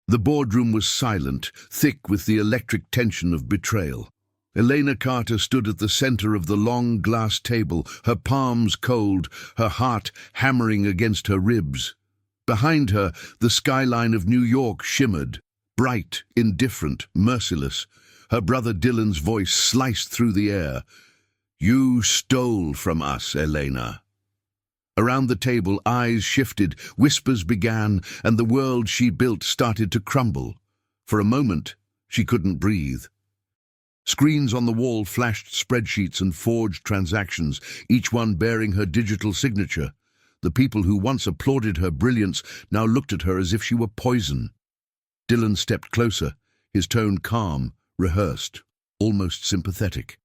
The boardroom was silent, thick with the electric tension of betrayal. Elena Carter stood at the center of the long glass table, her palms cold, her heart hammering against her ribs. Behind her, the skyline of New York shimmered, bright, indifferent, merciless. Her brother Dylan's voice sliced through the air. "You stole from us, Elena." Around the table, eyes shifted, whispers began, and the world she built started to crumble. For a moment, she couldn't breathe. Screens on the wall flashed spreadsheets and forged transactions, each one bearing her digital signature. The people who once applauded her brilliance now looked at her as if she were poison. Dylan stepped closer, his tone calm, rehearsed, almost sympathetic.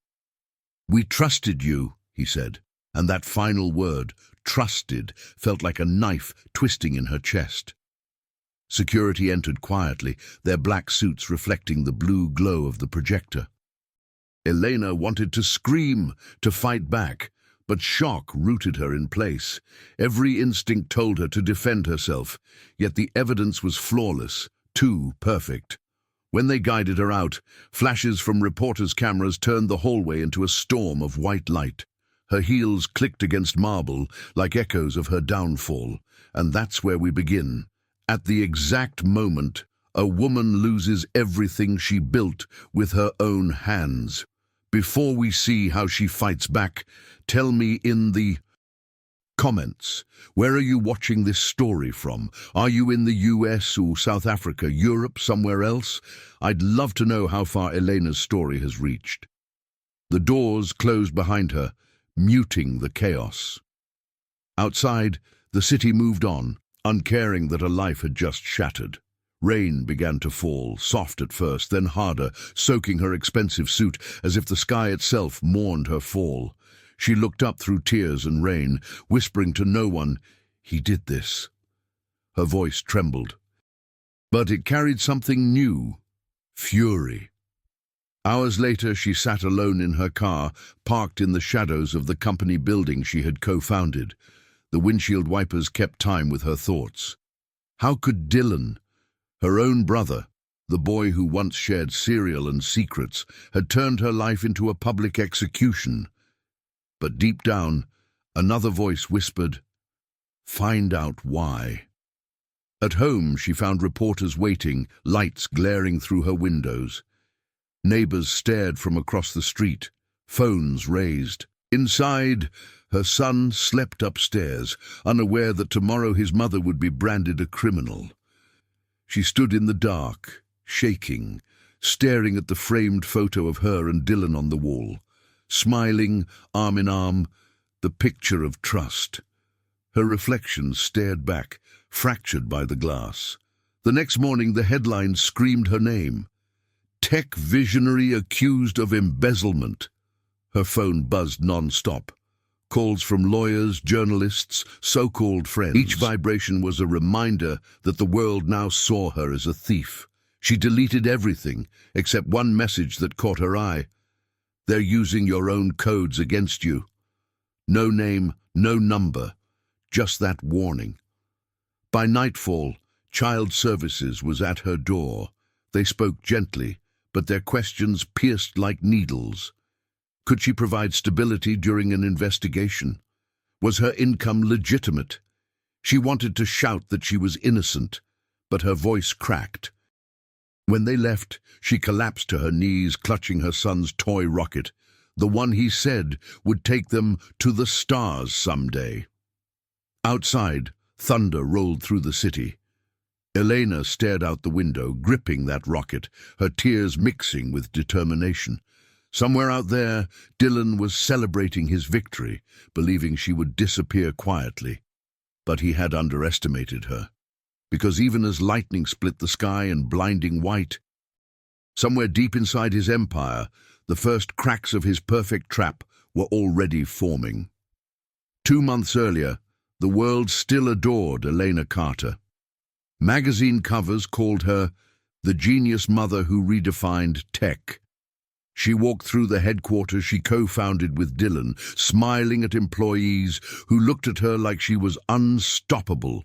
"We trusted you," he said, and that final word, trusted, felt like a knife twisting in her chest. Security entered quietly, their black suits reflecting the blue glow of the projector. Elena wanted to scream, to fight back, but shock rooted her in place. Every instinct told her to defend herself, yet the evidence was flawless, too perfect. When they guided her out, flashes from reporters' cameras turned the hallway into a storm of white light. Her heels clicked against marble, like echoes of her downfall. And that's where we begin. At the exact moment, a woman loses everything she built with her own hands. Before we see how she fights back, tell me in the comments, where are you watching this story from? Are you in the US or South Africa, Europe, somewhere else? I'd love to know how far Elena's story has reached. The doors closed behind her, muting the chaos. Outside, the city moved on, uncaring that a life had just shattered. Rain began to fall, soft at first, then harder, soaking her expensive suit as if the sky itself mourned her fall. She looked up through tears and rain, whispering to no one, "He did this." Her voice trembled. But it carried something new, fury. Hours later, she sat alone in her car, parked in the shadows of the company building she had co-founded. The windshield wipers kept time with her thoughts. How could Dylan, her own brother, the boy who once shared cereal and secrets, had turned her life into a public execution? But deep down, another voice whispered, "Find out why." At home, she found reporters waiting, lights glaring through her windows. Neighbors stared from across the street, phones raised. Inside, her son slept upstairs, unaware that tomorrow his mother would be branded a criminal. She stood in the dark, shaking, staring at the framed photo of her and Dylan on the wall. Smiling, arm in arm, the picture of trust. Her reflection stared back, fractured by the glass. The next morning, the headlines screamed her name. Tech visionary accused of embezzlement. Her phone buzzed non-stop. Calls from lawyers, journalists, so-called friends. Each vibration was a reminder that the world now saw her as a thief. She deleted everything, except one message that caught her eye. "They're using your own codes against you." No name, no number, just that warning. By nightfall, Child Services was at her door. They spoke gently, but their questions pierced like needles. Could she provide stability during an investigation? Was her income legitimate? She wanted to shout that she was innocent, but her voice cracked. When they left, she collapsed to her knees, clutching her son's toy rocket, the one he said would take them to the stars someday. Outside, thunder rolled through the city. Elena stared out the window, gripping that rocket, her tears mixing with determination. Somewhere out there, Dylan was celebrating his victory, believing she would disappear quietly. But he had underestimated her, because even as lightning split the sky in blinding white, somewhere deep inside his empire, the first cracks of his perfect trap were already forming. 2 months earlier, the world still adored Elena Carter. Magazine covers called her the genius mother who redefined tech. She walked through the headquarters she co-founded with Dylan, smiling at employees who looked at her like she was unstoppable.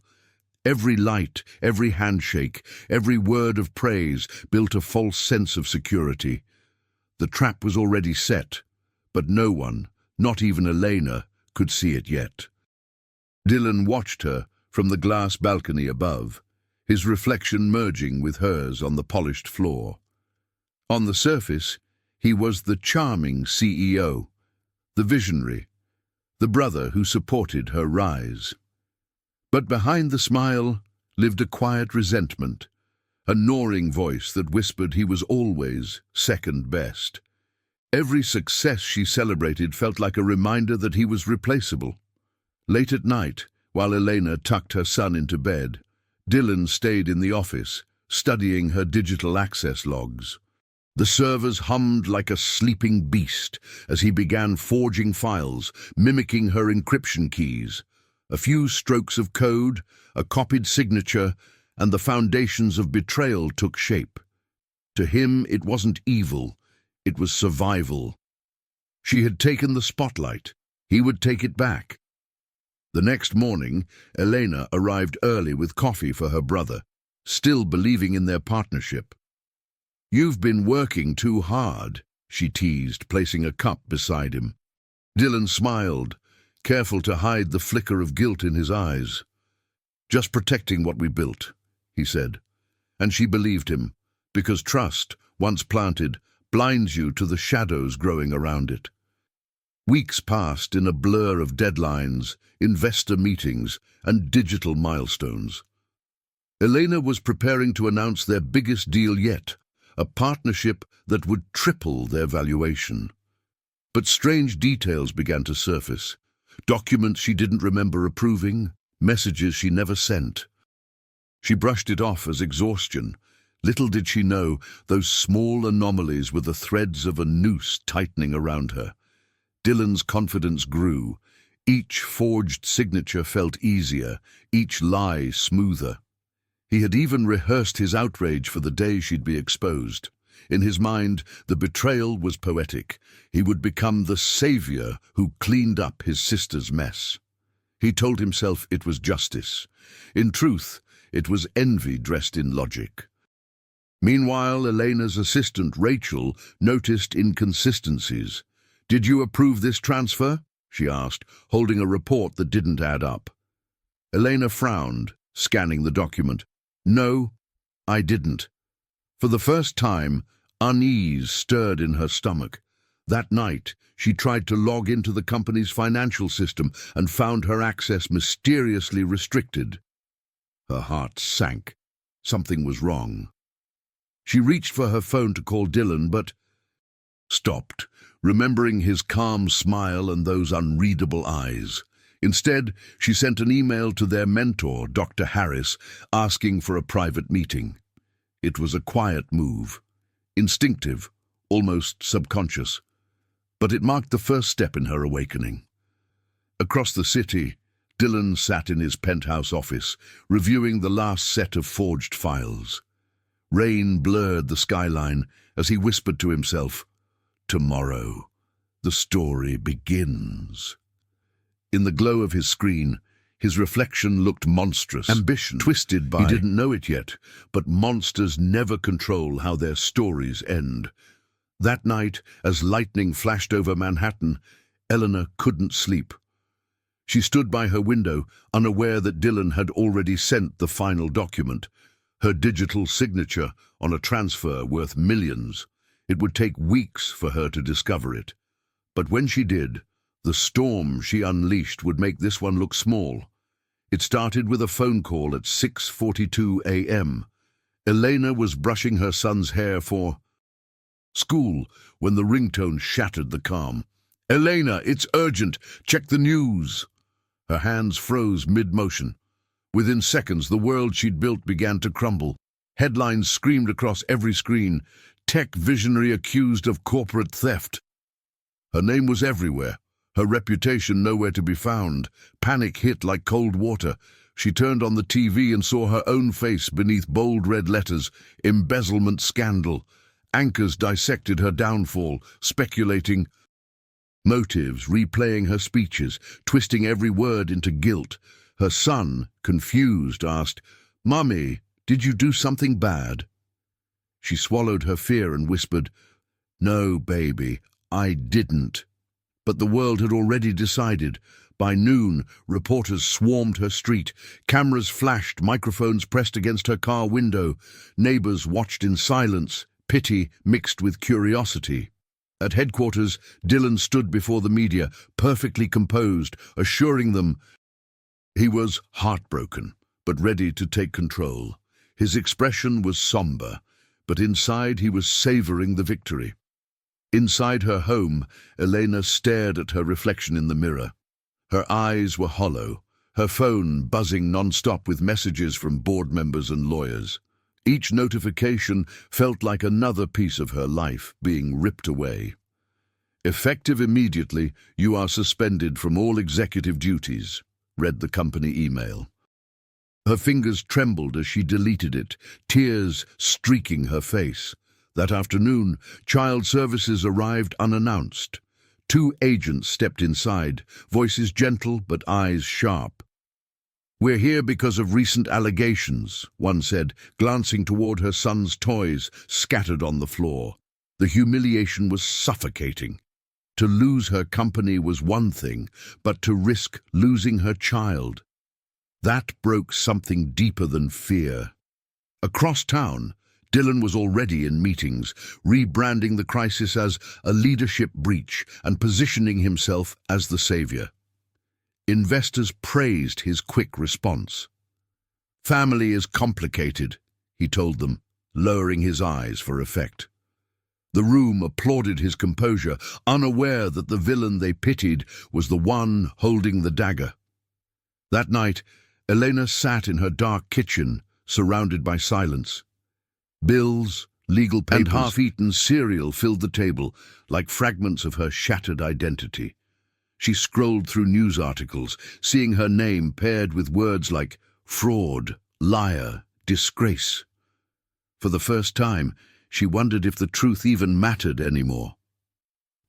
Every light, every handshake, every word of praise built a false sense of security. The trap was already set, but no one, not even Elena, could see it yet. Dylan watched her from the glass balcony above, his reflection merging with hers on the polished floor. On the surface, he was the charming CEO, the visionary, the brother who supported her rise. But behind the smile lived a quiet resentment, a gnawing voice that whispered he was always second best. Every success she celebrated felt like a reminder that he was replaceable. Late at night, while Elena tucked her son into bed, Dylan stayed in the office, studying her digital access logs. The servers hummed like a sleeping beast as he began forging files, mimicking her encryption keys. A few strokes of code, a copied signature, and the foundations of betrayal took shape. To him, it wasn't evil, it was survival. She had taken the spotlight. He would take it back. The next morning, Elena arrived early with coffee for her brother, still believing in their partnership. "You've been working too hard," she teased, placing a cup beside him. Dylan smiled, careful to hide the flicker of guilt in his eyes. "Just protecting what we built," he said. And she believed him, because trust, once planted, blinds you to the shadows growing around it. Weeks passed in a blur of deadlines, investor meetings, and digital milestones. Elena was preparing to announce their biggest deal yet, a partnership that would triple their valuation. But strange details began to surface. Documents she didn't remember approving, messages she never sent. She brushed it off as exhaustion. Little did she know, those small anomalies were the threads of a noose tightening around her. Dylan's confidence grew. Each forged signature felt easier, each lie smoother. He had even rehearsed his outrage for the day she'd be exposed. In his mind, the betrayal was poetic. He would become the savior who cleaned up his sister's mess. He told himself it was justice. In truth, it was envy dressed in logic. Meanwhile, Elena's assistant, Rachel, noticed inconsistencies. "Did you approve this transfer?" she asked, holding a report that didn't add up. Elena frowned, scanning the document. "No, I didn't." For the first time, unease stirred in her stomach. That night, she tried to log into the company's financial system and found her access mysteriously restricted. Her heart sank. Something was wrong. She reached for her phone to call Dylan, but stopped, remembering his calm smile and those unreadable eyes. Instead, she sent an email to their mentor, Dr. Harris, asking for a private meeting. It was a quiet move, instinctive, almost subconscious, but it marked the first step in her awakening. Across the city, Dylan sat in his penthouse office, reviewing the last set of forged files. Rain blurred the skyline as he whispered to himself, "Tomorrow, the story begins." In the glow of his screen, his reflection looked monstrous. Ambition, twisted by... He didn't know it yet, but monsters never control how their stories end. That night, as lightning flashed over Manhattan, Elena couldn't sleep. She stood by her window, unaware that Dylan had already sent the final document, her digital signature on a transfer worth millions. It would take weeks for her to discover it. But when she did, the storm she unleashed would make this one look small. It started with a phone call at 6:42 a.m. Elena was brushing her son's hair for school when the ringtone shattered the calm. "Elena, it's urgent. Check the news." Her hands froze mid-motion. Within seconds, the world she'd built began to crumble. Headlines screamed across every screen. "Tech visionary accused of corporate theft." Her name was everywhere. Her reputation nowhere to be found. Panic hit like cold water. She turned on the TV and saw her own face beneath bold red letters, "Embezzlement Scandal." Anchors dissected her downfall, speculating motives, replaying her speeches, twisting every word into guilt. Her son, confused, asked, "Mummy, did you do something bad?" She swallowed her fear and whispered, "No, baby, I didn't." But the world had already decided. By noon, reporters swarmed her street. Cameras flashed, microphones pressed against her car window. Neighbors watched in silence, pity mixed with curiosity. At headquarters, Dylan stood before the media, perfectly composed, assuring them he was heartbroken, but ready to take control. His expression was somber, but inside he was savoring the victory. Inside her home, Elena stared at her reflection in the mirror. Her eyes were hollow, her phone buzzing non-stop with messages from board members and lawyers. Each notification felt like another piece of her life being ripped away. "Effective immediately, you are suspended from all executive duties," read the company email. Her fingers trembled as she deleted it, tears streaking her face. That afternoon, Child Services arrived unannounced. 2 agents stepped inside, voices gentle but eyes sharp. "We're here because of recent allegations," one said, glancing toward her son's toys scattered on the floor. The humiliation was suffocating. To lose her company was one thing, but to risk losing her child, that broke something deeper than fear. Across town, Dylan was already in meetings, rebranding the crisis as a leadership breach and positioning himself as the savior. Investors praised his quick response. "Family is complicated," he told them, lowering his eyes for effect. The room applauded his composure, unaware that the villain they pitied was the one holding the dagger. That night, Elena sat in her dark kitchen, surrounded by silence. Bills, legal papers, and half-eaten cereal filled the table like fragments of her shattered identity. She scrolled through news articles, seeing her name paired with words like fraud, liar, disgrace. For the first time, she wondered if the truth even mattered anymore.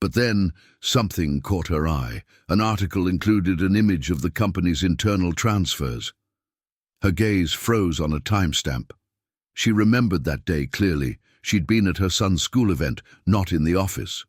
But then, something caught her eye. An article included an image of the company's internal transfers. Her gaze froze on a timestamp. She remembered that day clearly. She'd been at her son's school event, not in the office.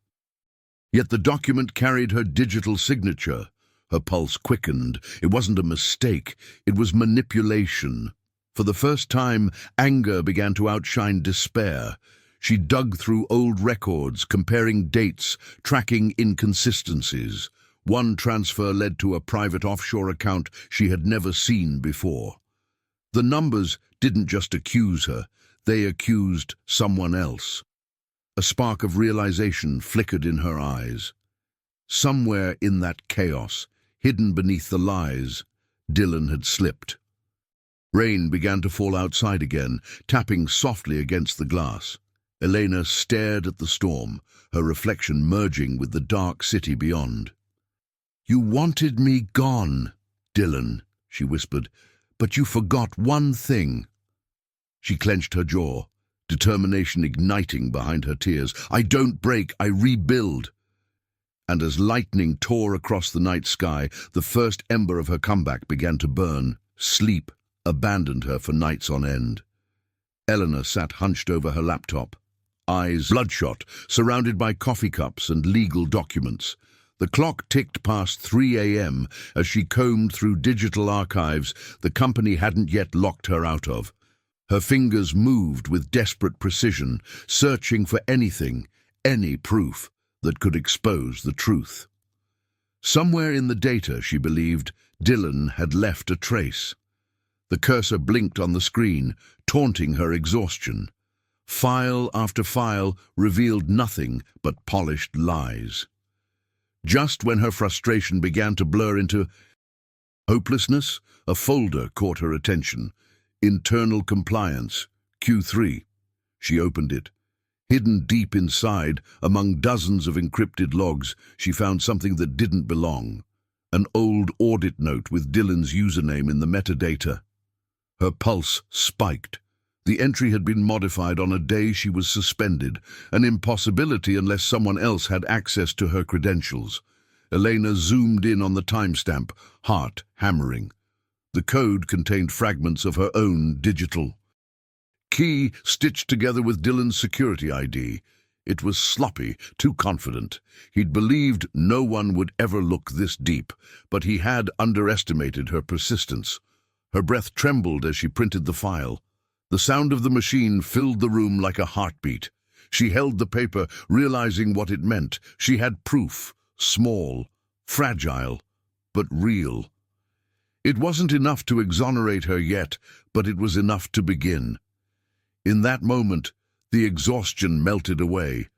Yet the document carried her digital signature. Her pulse quickened. It wasn't a mistake, it was manipulation. For the first time, anger began to outshine despair. She dug through old records, comparing dates, tracking inconsistencies. One transfer led to a private offshore account she had never seen before. The numbers didn't just accuse her, they accused someone else. A spark of realization flickered in her eyes. Somewhere in that chaos, hidden beneath the lies, Dylan had slipped. Rain began to fall outside again, tapping softly against the glass. Elena stared at the storm, her reflection merging with the dark city beyond. "You wanted me gone, Dylan," she whispered, "but you forgot one thing." She clenched her jaw, determination igniting behind her tears. "I don't break, I rebuild." And as lightning tore across the night sky, the first ember of her comeback began to burn. Sleep abandoned her for nights on end. Eleanor sat hunched over her laptop, eyes bloodshot, surrounded by coffee cups and legal documents. The clock ticked past 3 a.m. as she combed through digital archives the company hadn't yet locked her out of. Her fingers moved with desperate precision, searching for anything, any proof that could expose the truth. Somewhere in the data, she believed, Dylan had left a trace. The cursor blinked on the screen, taunting her exhaustion. File after file revealed nothing but polished lies. Just when her frustration began to blur into hopelessness, a folder caught her attention. Internal Compliance, Q3. She opened it. Hidden deep inside, among dozens of encrypted logs, she found something that didn't belong. An old audit note with Dylan's username in the metadata. Her pulse spiked. The entry had been modified on a day she was suspended, an impossibility unless someone else had access to her credentials. Elena zoomed in on the timestamp, heart hammering. The code contained fragments of her own digital key stitched together with Dylan's security ID. It was sloppy, too confident. He'd believed no one would ever look this deep, but he had underestimated her persistence. Her breath trembled as she printed the file. The sound of the machine filled the room like a heartbeat. She held the paper, realizing what it meant. She had proof, small, fragile, but real. It wasn't enough to exonerate her yet, but it was enough to begin. In that moment, the exhaustion melted away.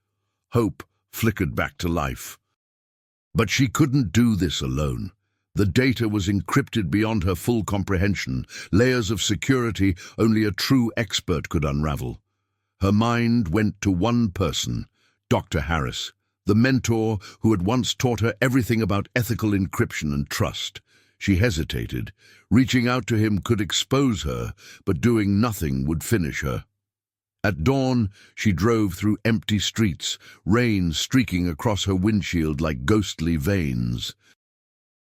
Hope flickered back to life. But she couldn't do this alone. The data was encrypted beyond her full comprehension, layers of security only a true expert could unravel. Her mind went to one person, Dr. Harris, the mentor who had once taught her everything about ethical encryption and trust. She hesitated. Reaching out to him could expose her, but doing nothing would finish her. At dawn, she drove through empty streets, rain streaking across her windshield like ghostly veins.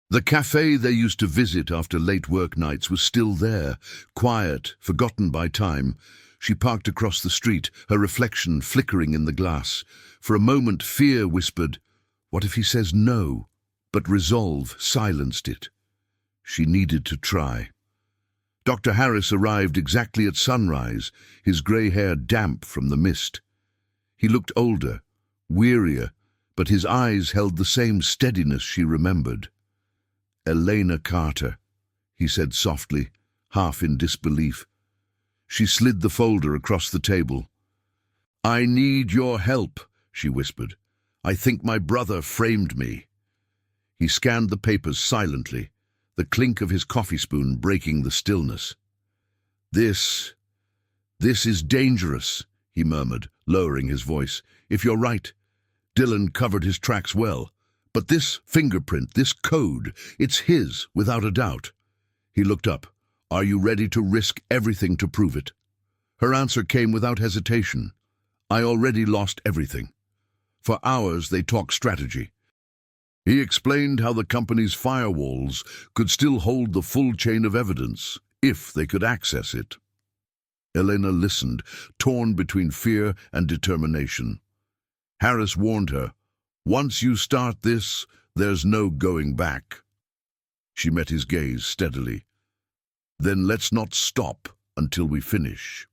The cafe they used to visit after late work nights was still there, quiet, forgotten by time. She parked across the street, her reflection flickering in the glass. For a moment, fear whispered, "What if he says no?" But resolve silenced it. She needed to try. Dr. Harris arrived exactly at sunrise, his grey hair damp from the mist. He looked older, wearier, but his eyes held the same steadiness she remembered. "Elena Carter," he said softly, half in disbelief. She slid the folder across the table. "I need your help," she whispered. "I think my brother framed me." He scanned the papers silently, the clink of his coffee spoon breaking the stillness. This is dangerous," he murmured, lowering his voice. "If you're right, Dylan covered his tracks well. But this fingerprint, this code, it's his, without a doubt." He looked up. "Are you ready to risk everything to prove it?" Her answer came without hesitation. "I already lost everything." For hours they talked strategy. He explained how the company's firewalls could still hold the full chain of evidence, if they could access it. Elena listened, torn between fear and determination. Harris warned her, "Once you start this, there's no going back." She met his gaze steadily. "Then let's not stop until we finish."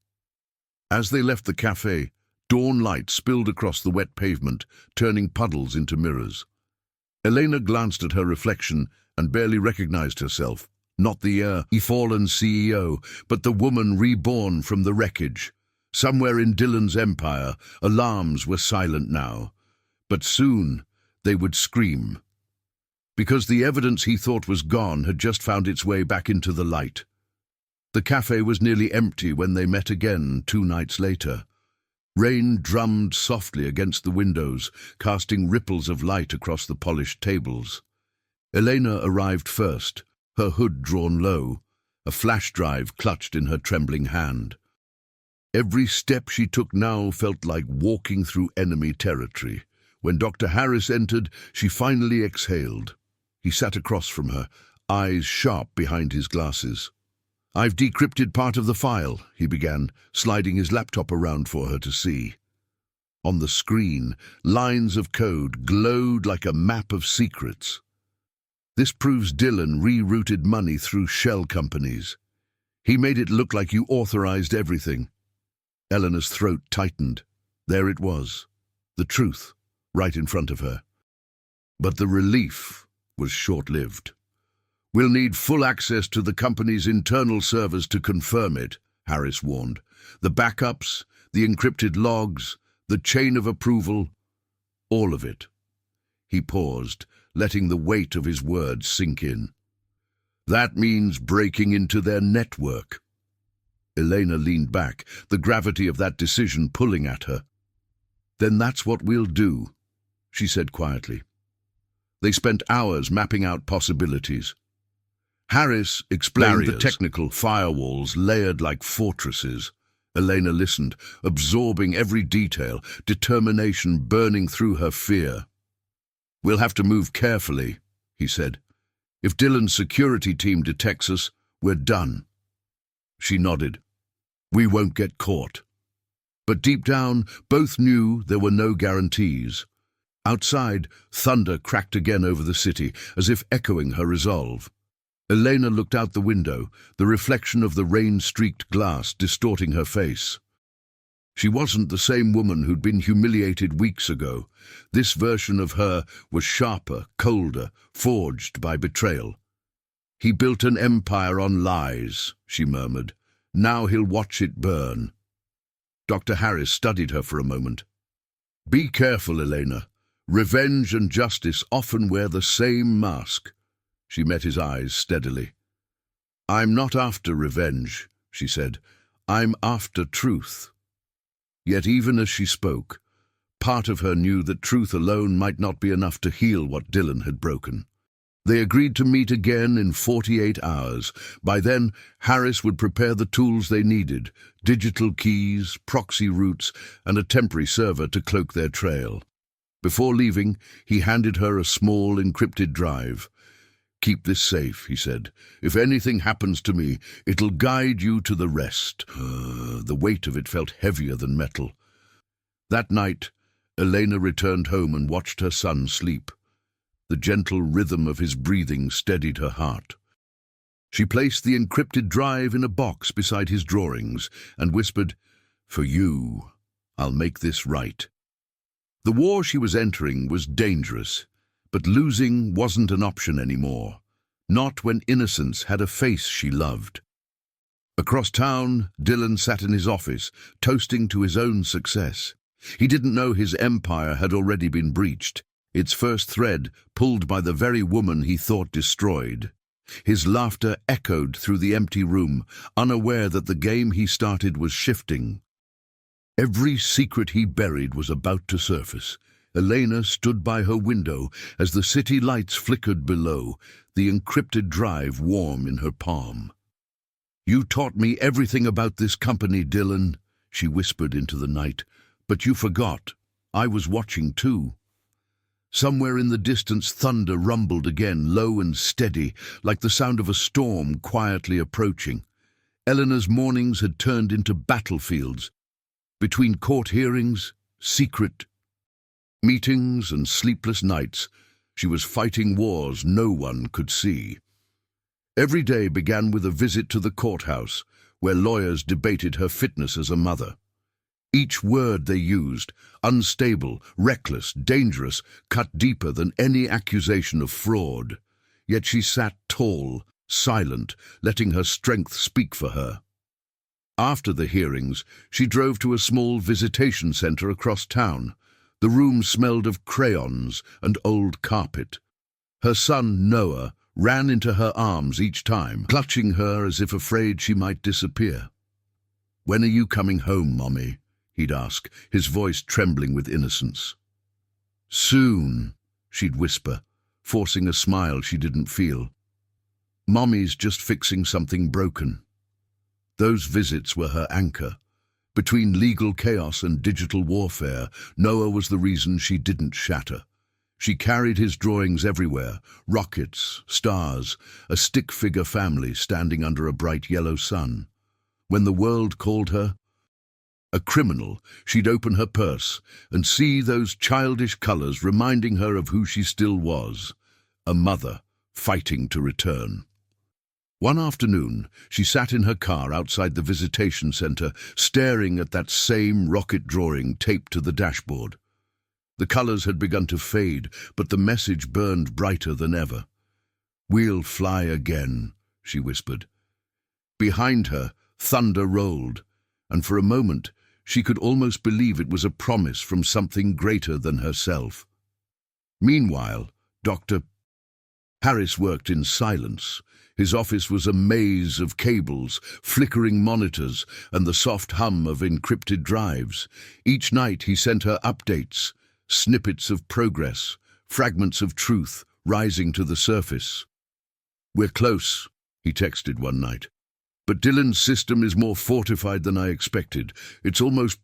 As they left the cafe, dawn light spilled across the wet pavement, turning puddles into mirrors. Elena glanced at her reflection and barely recognized herself. Not the fallen CEO, but the woman reborn from the wreckage. Somewhere in Dylan's empire, alarms were silent now. But soon they would scream. Because the evidence he thought was gone had just found its way back into the light. The cafe was nearly empty when they met again 2 nights later. Rain drummed softly against the windows, casting ripples of light across the polished tables. Elena arrived first, her hood drawn low, a flash drive clutched in her trembling hand. Every step she took now felt like walking through enemy territory. When Dr. Harris entered, she finally exhaled. He sat across from her, eyes sharp behind his glasses. "I've decrypted part of the file," he began, sliding his laptop around for her to see. On the screen, lines of code glowed like a map of secrets. "This proves Dylan rerouted money through shell companies. He made it look like you authorized everything." Eleanor's throat tightened. There it was, the truth, right in front of her. But the relief was short-lived. "We'll need full access to the company's internal servers to confirm it," Harris warned. "The backups, the encrypted logs, the chain of approval, all of it." He paused, letting the weight of his words sink in. "That means breaking into their network." Elena leaned back, the gravity of that decision pulling at her. "Then that's what we'll do," she said quietly. They spent hours mapping out possibilities. Harris explained the technical firewalls layered like fortresses. Elena listened, absorbing every detail, determination burning through her fear. "We'll have to move carefully," he said. "If Dylan's security team detects us, We're done." She nodded. "We won't get caught." But deep down, both knew there were no guarantees. Outside, thunder cracked again over the city, as if echoing her resolve. Elena looked out the window, the reflection of the rain-streaked glass distorting her face. She wasn't the same woman who'd been humiliated weeks ago. This version of her was sharper, colder, forged by betrayal. "He built an empire on lies," she murmured. "Now he'll watch it burn." Dr. Harris studied her for a moment. "Be careful, Elena. Revenge and justice often wear the same mask." She met his eyes steadily. "I'm not after revenge," she said. "I'm after truth." Yet even as she spoke, part of her knew that truth alone might not be enough to heal what Dylan had broken. They agreed to meet again in 48 hours. By then, Harris would prepare the tools they needed: digital keys, proxy routes, and a temporary server to cloak their trail. Before leaving, he handed her a small, encrypted drive. "Keep this safe," he said. "If anything happens to me, it'll guide you to the rest." The weight of it felt heavier than metal. That night, Elena returned home and watched her son sleep. The gentle rhythm of his breathing steadied her heart. She placed the encrypted drive in a box beside his drawings and whispered, "For you, I'll make this right." The war she was entering was dangerous, but losing wasn't an option anymore. Not when innocence had a face she loved. Across town, Dylan sat in his office, toasting to his own success. He didn't know his empire had already been breached, its first thread pulled by the very woman he thought destroyed. His laughter echoed through the empty room, unaware that the game he started was shifting. Every secret he buried was about to surface. Elena stood by her window as the city lights flickered below, the encrypted drive warm in her palm. "You taught me everything about this company, Dylan," she whispered into the night. "But you forgot. I was watching too." Somewhere in the distance, thunder rumbled again, low and steady, like the sound of a storm quietly approaching. Eleanor's mornings had turned into battlefields. Between court hearings, secret meetings, and sleepless nights, she was fighting wars no one could see. Every day began with a visit to the courthouse, where lawyers debated her fitness as a mother. Each word they used, unstable, reckless, dangerous, cut deeper than any accusation of fraud. Yet she sat tall, silent, letting her strength speak for her. After the hearings, she drove to a small visitation center across town. The room smelled of crayons and old carpet. Her son, Noah, ran into her arms each time, clutching her as if afraid she might disappear. "When are you coming home, Mommy?" he'd ask, his voice trembling with innocence. "Soon," she'd whisper, forcing a smile she didn't feel. "Mommy's just fixing something broken." Those visits were her anchor. Between legal chaos and digital warfare, Noah was the reason she didn't shatter. She carried his drawings everywhere: rockets, stars, a stick-figure family standing under a bright yellow sun. When the world called her a criminal, she'd open her purse and see those childish colors reminding her of who she still was, a mother fighting to return. One afternoon, she sat in her car outside the visitation center, staring at that same rocket drawing taped to the dashboard. The colors had begun to fade, but the message burned brighter than ever. "We'll fly again," she whispered. Behind her, thunder rolled, and for a moment, she could almost believe it was a promise from something greater than herself. Meanwhile, Dr. Harris worked in silence. His office was a maze of cables, flickering monitors, and the soft hum of encrypted drives. Each night he sent her updates, snippets of progress, fragments of truth rising to the surface. "We're close," he texted one night. "But Dylan's system is more fortified than I expected. It's almost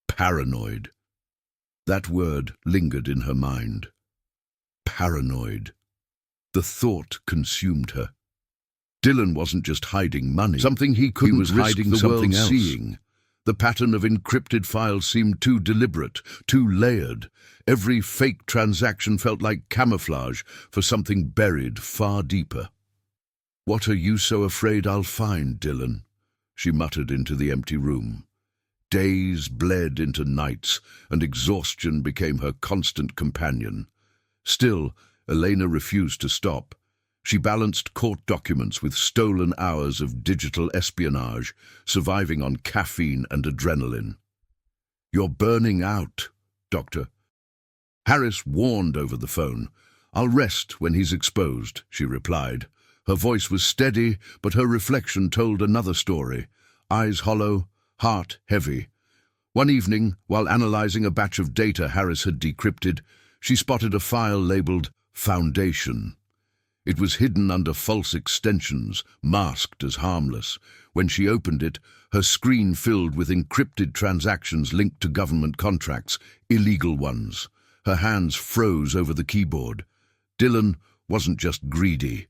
paranoid." That word lingered in her mind. Paranoid. The thought consumed her. Dylan wasn't just hiding money. Something he couldn't risk hiding the world seeing. The pattern of encrypted files seemed too deliberate, too layered. Every fake transaction felt like camouflage for something buried far deeper. "What are you so afraid I'll find, Dylan?" she muttered into the empty room. Days bled into nights, and exhaustion became her constant companion. Still, Elena refused to stop. She balanced court documents with stolen hours of digital espionage, surviving on caffeine and adrenaline. "You're burning out, Doctor." Harris warned over the phone. "I'll rest when he's exposed," she replied. Her voice was steady, but her reflection told another story. Eyes hollow, heart heavy. One evening, while analyzing a batch of data Harris had decrypted, she spotted a file labeled Foundation. It was hidden under false extensions, masked as harmless. When she opened it, her screen filled with encrypted transactions linked to government contracts, illegal ones. Her hands froze over the keyboard. Dylan wasn't just greedy.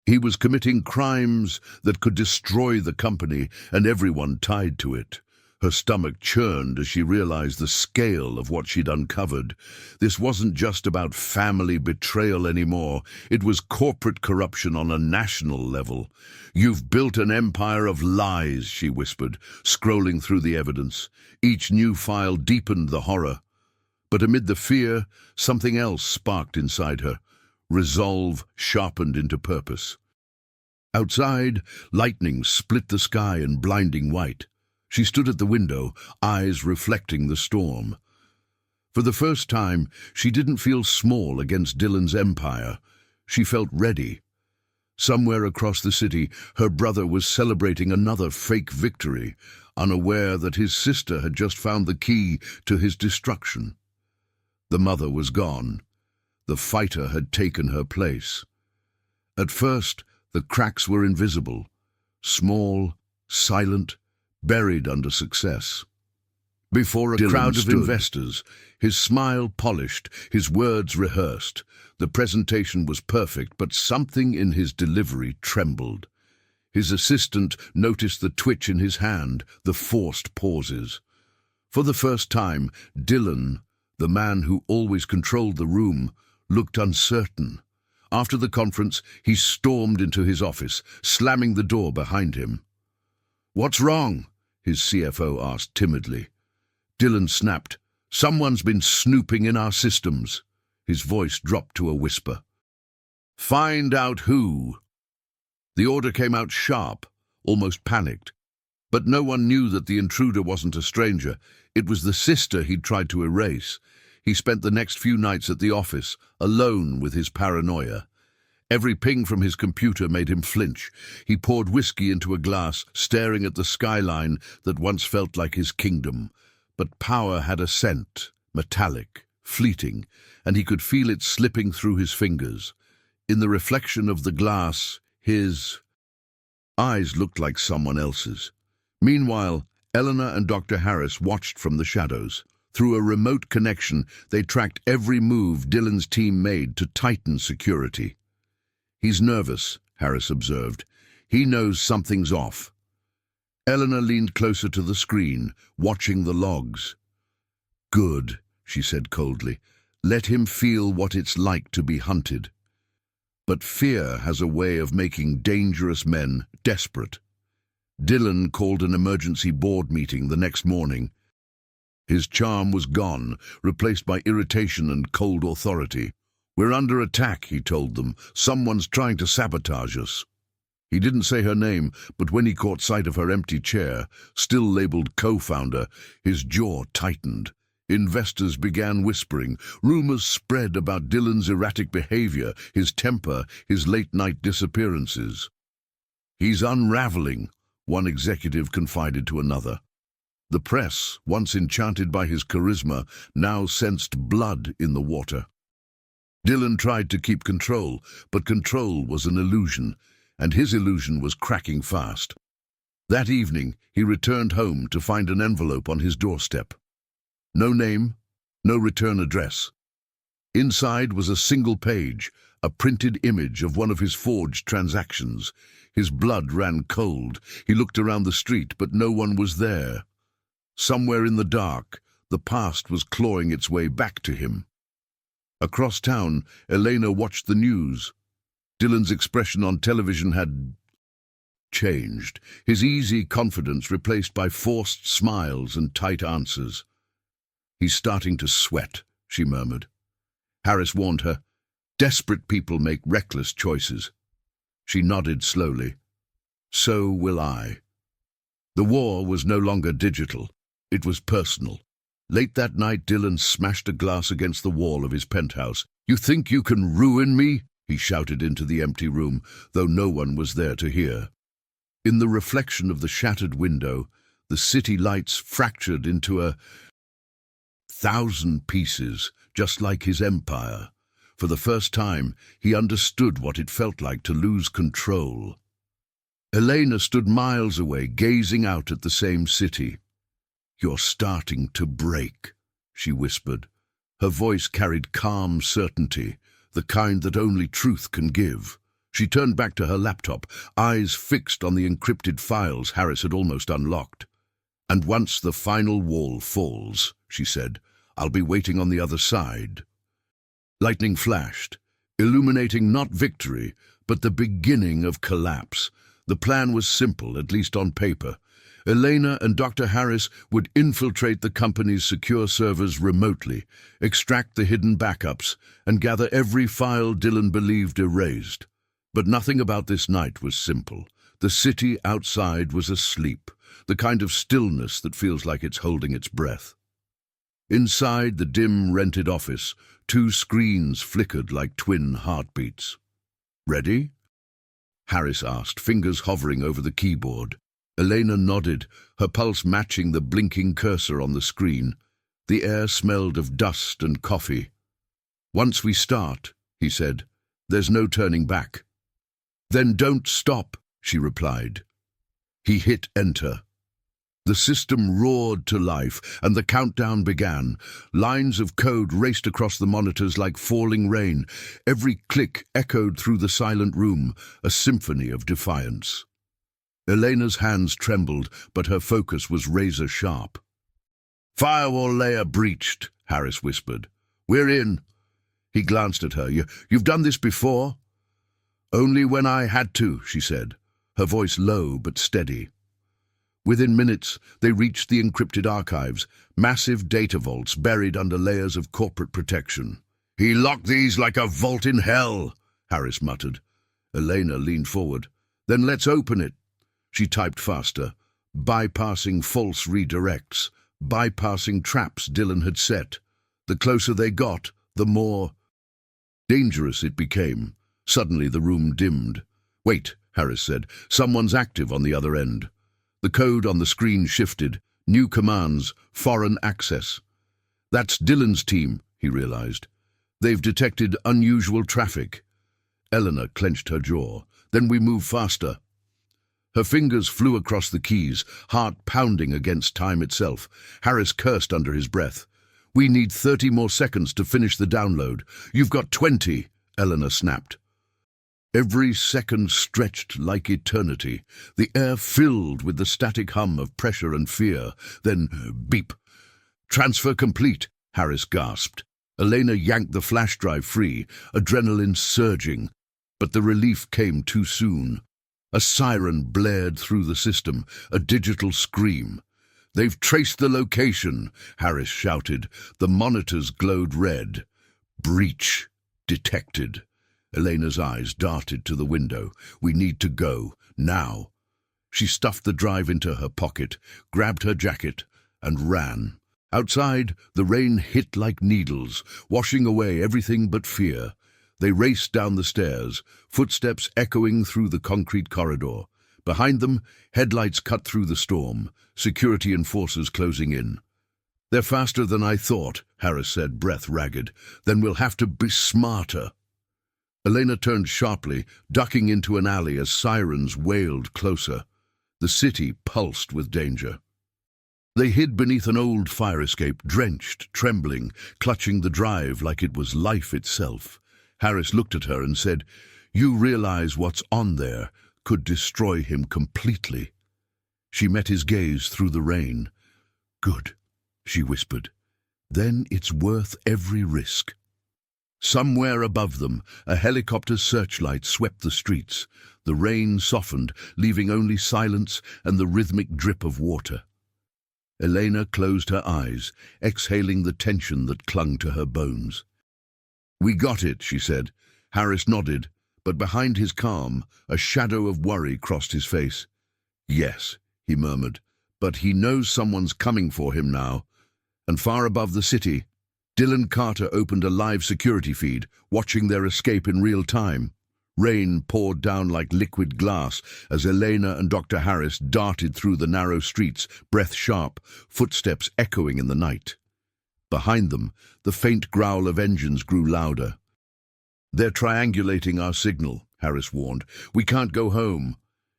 He was committing crimes that could destroy the company and everyone tied to it. Her stomach churned as she realized the scale of what she'd uncovered. This wasn't just about family betrayal anymore. It was corporate corruption on a national level. "You've built an empire of lies," she whispered, scrolling through the evidence. Each new file deepened the horror. But amid the fear, something else sparked inside her. Resolve sharpened into purpose. Outside, lightning split the sky in blinding white. She stood at the window, eyes reflecting the storm. For the first time, she didn't feel small against Dylan's empire. She felt ready. Somewhere across the city, her brother was celebrating another fake victory, unaware that his sister had just found the key to his destruction. The mother was gone. The fighter had taken her place. At first, the cracks were invisible, small, silent, buried under success. Before a crowd of investors, his smile polished, his words rehearsed. The presentation was perfect, but something in his delivery trembled. His assistant noticed the twitch in his hand, the forced pauses. For the first time, Dylan, the man who always controlled the room, looked uncertain. After the conference, he stormed into his office, slamming the door behind him. "What's wrong?" his CFO asked timidly. Dylan snapped, "Someone's been snooping in our systems." His voice dropped to a whisper. "Find out who." The order came out sharp, almost panicked. But no one knew that the intruder wasn't a stranger. It was the sister he'd tried to erase. He spent the next few nights at the office, alone with his paranoia. Every ping from his computer made him flinch. He poured whiskey into a glass, staring at the skyline that once felt like his kingdom. But power had a scent, metallic, fleeting, and he could feel it slipping through his fingers. In the reflection of the glass, his eyes looked like someone else's. Meanwhile, Elena and Dr. Harris watched from the shadows. Through a remote connection, they tracked every move Dylan's team made to tighten security. "He's nervous," Harris observed. "He knows something's off." Elena leaned closer to the screen, watching the logs. "Good," she said coldly. "Let him feel what it's like to be hunted." But fear has a way of making dangerous men desperate. Dylan called an emergency board meeting the next morning. His charm was gone, replaced by irritation and cold authority. "We're under attack," he told them. "Someone's trying to sabotage us." He didn't say her name, but when he caught sight of her empty chair, still labeled co-founder, his jaw tightened. Investors began whispering. Rumors spread about Dylan's erratic behavior, his temper, his late-night disappearances. "He's unraveling," one executive confided to another. The press, once enchanted by his charisma, now sensed blood in the water. Dylan tried to keep control, but control was an illusion, and his illusion was cracking fast. That evening, he returned home to find an envelope on his doorstep. No name, no return address. Inside was a single page, a printed image of one of his forged transactions. His blood ran cold. He looked around the street, but no one was there. Somewhere in the dark, the past was clawing its way back to him. Across town, Elena watched the news. Dylan's expression on television had changed, his easy confidence replaced by forced smiles and tight answers. "He's starting to sweat," she murmured. Harris warned her, "Desperate people make reckless choices." She nodded slowly. "So will I." The war was no longer digital. It was personal. Late that night, Dylan smashed a glass against the wall of his penthouse. "You think you can ruin me?" he shouted into the empty room, though no one was there to hear. In the reflection of the shattered window, the city lights fractured into 1,000 pieces, just like his empire. For the first time, he understood what it felt like to lose control. Elena stood miles away, gazing out at the same city. "You're starting to break," she whispered. Her voice carried calm certainty, the kind that only truth can give. She turned back to her laptop, eyes fixed on the encrypted files Harris had almost unlocked. "And once the final wall falls," she said, "I'll be waiting on the other side." Lightning flashed, illuminating not victory, but the beginning of collapse. The plan was simple, at least on paper. Elena and Dr. Harris would infiltrate the company's secure servers remotely, extract the hidden backups, and gather every file Dylan believed erased. But nothing about this night was simple. The city outside was asleep, the kind of stillness that feels like it's holding its breath. Inside the dim, rented office, 2 screens flickered like twin heartbeats. "Ready?" Harris asked, fingers hovering over the keyboard. Elena nodded, her pulse matching the blinking cursor on the screen. The air smelled of dust and coffee. "Once we start," he said, "there's no turning back." "Then don't stop," she replied. He hit enter. The system roared to life, and the countdown began. Lines of code raced across the monitors like falling rain. Every click echoed through the silent room, a symphony of defiance. Elena's hands trembled, but her focus was razor-sharp. "Firewall layer breached," Harris whispered. "We're in." He glanced at her. You've done this before?" "Only when I had to," she said, her voice low but steady. Within minutes, they reached the encrypted archives, massive data vaults buried under layers of corporate protection. "He locked these like a vault in hell," Harris muttered. Elena leaned forward. "Then let's open it." She typed faster, bypassing false redirects, bypassing traps Dylan had set. The closer they got, the more dangerous it became. Suddenly the room dimmed. "Wait," Harris said. "Someone's active on the other end." The code on the screen shifted. New commands, foreign access. "That's Dylan's team," he realized. "They've detected unusual traffic." Elena clenched her jaw. "Then we move faster." Her fingers flew across the keys, heart pounding against time itself. Harris cursed under his breath. "We need 30 more seconds to finish the download." "You've got 20, Elena snapped. Every second stretched like eternity, the air filled with the static hum of pressure and fear. Then, beep. "Transfer complete," Harris gasped. Elena yanked the flash drive free, adrenaline surging. But the relief came too soon. A siren blared through the system, a digital scream. "They've traced the location," Harris shouted. The monitors glowed red. "Breach detected." Elena's eyes darted to the window. "We need to go, now." She stuffed the drive into her pocket, grabbed her jacket, and ran. Outside, the rain hit like needles, washing away everything but fear. They raced down the stairs, footsteps echoing through the concrete corridor. Behind them, headlights cut through the storm, security enforcers closing in. "They're faster than I thought," Harris said, breath ragged. "Then we'll have to be smarter." Elena turned sharply, ducking into an alley as sirens wailed closer. The city pulsed with danger. They hid beneath an old fire escape, drenched, trembling, clutching the drive like it was life itself. Harris looked at her and said, "You realize what's on there could destroy him completely." She met his gaze through the rain. "Good," she whispered. "Then it's worth every risk." Somewhere above them, a helicopter's searchlight swept the streets. The rain softened, leaving only silence and the rhythmic drip of water. Elena closed her eyes, exhaling the tension that clung to her bones. "We got it," she said. Harris nodded, but behind his calm, a shadow of worry crossed his face. "Yes," he murmured, "but he knows someone's coming for him now." And far above the city, Elena Carter opened a live security feed, watching their escape in real time. Rain poured down like liquid glass as Elena and Dr. Harris darted through the narrow streets, breath sharp, footsteps echoing in the night. Behind them, the faint growl of engines grew louder. "They're triangulating our signal," Harris warned. "We can't go home."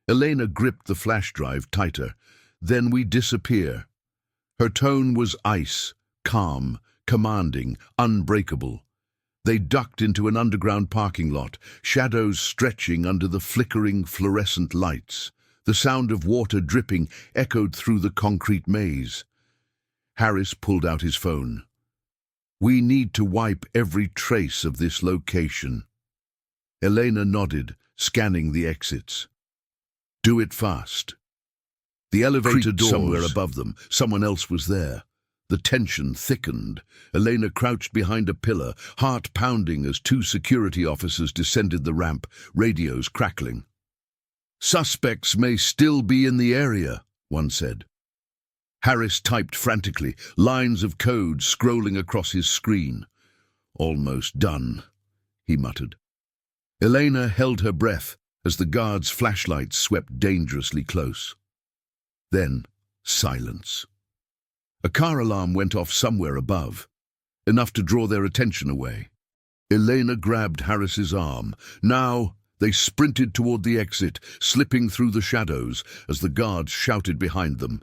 Elena gripped the flash drive tighter. "Then we disappear." Her tone was ice, calm, commanding, unbreakable. They ducked into an underground parking lot, shadows stretching under the flickering fluorescent lights. The sound of water dripping echoed through the concrete maze. Harris pulled out his phone. "We need to wipe every trace of this location." Elena nodded, scanning the exits. "Do it fast." The elevator door somewhere above them. Someone else was there. The tension thickened. Elena crouched behind a pillar, heart pounding as two security officers descended the ramp, radios crackling. "Suspects may still be in the area," one said. Harris typed frantically, lines of code scrolling across his screen. "Almost done," he muttered. Elena held her breath as the guard's flashlights swept dangerously close. Then, silence. A car alarm went off somewhere above, enough to draw their attention away. Elena grabbed Harris's arm. Now they sprinted toward the exit, slipping through the shadows as the guards shouted behind them.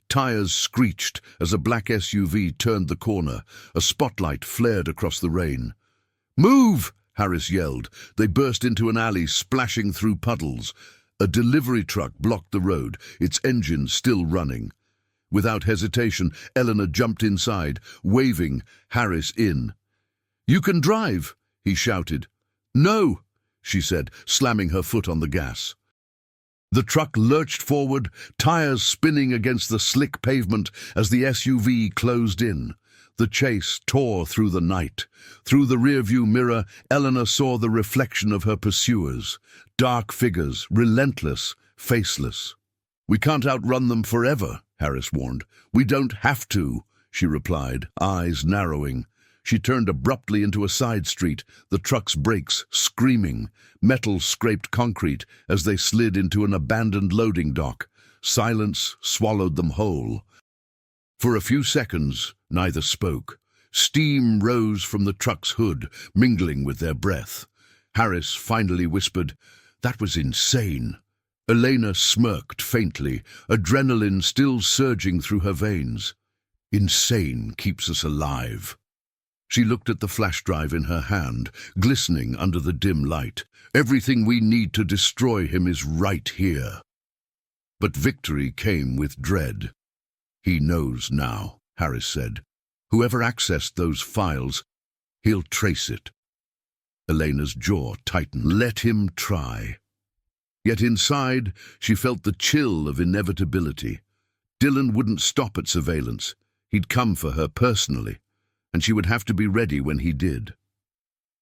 Tires screeched as a black SUV turned the corner. A spotlight flared across the rain. "Move!" Harris yelled. They burst into an alley, splashing through puddles. A delivery truck blocked the road, its engine still running. Without hesitation, Elena jumped inside, waving Harris in. "You can drive," he shouted. "No," she said, slamming her foot on the gas. The truck lurched forward, tires spinning against the slick pavement as the SUV closed in. The chase tore through the night. Through the rearview mirror, Elena saw the reflection of her pursuers. Dark figures, relentless, faceless. "We can't outrun them forever," Harris warned. "We don't have to," she replied, eyes narrowing. She turned abruptly into a side street, the truck's brakes screaming. Metal scraped concrete as they slid into an abandoned loading dock. Silence swallowed them whole. For a few seconds, neither spoke. Steam rose from the truck's hood, mingling with their breath. Harris finally whispered, "That was insane." Elena smirked faintly, adrenaline still surging through her veins. "Insane keeps us alive." She looked at the flash drive in her hand, glistening under the dim light. "Everything we need to destroy him is right here." But victory came with dread. "He knows now," Harris said. "Whoever accessed those files, he'll trace it." Elena's jaw tightened. Let him try. Yet inside, she felt the chill of inevitability. Dylan wouldn't stop at surveillance. He'd come for her personally, and she would have to be ready when he did.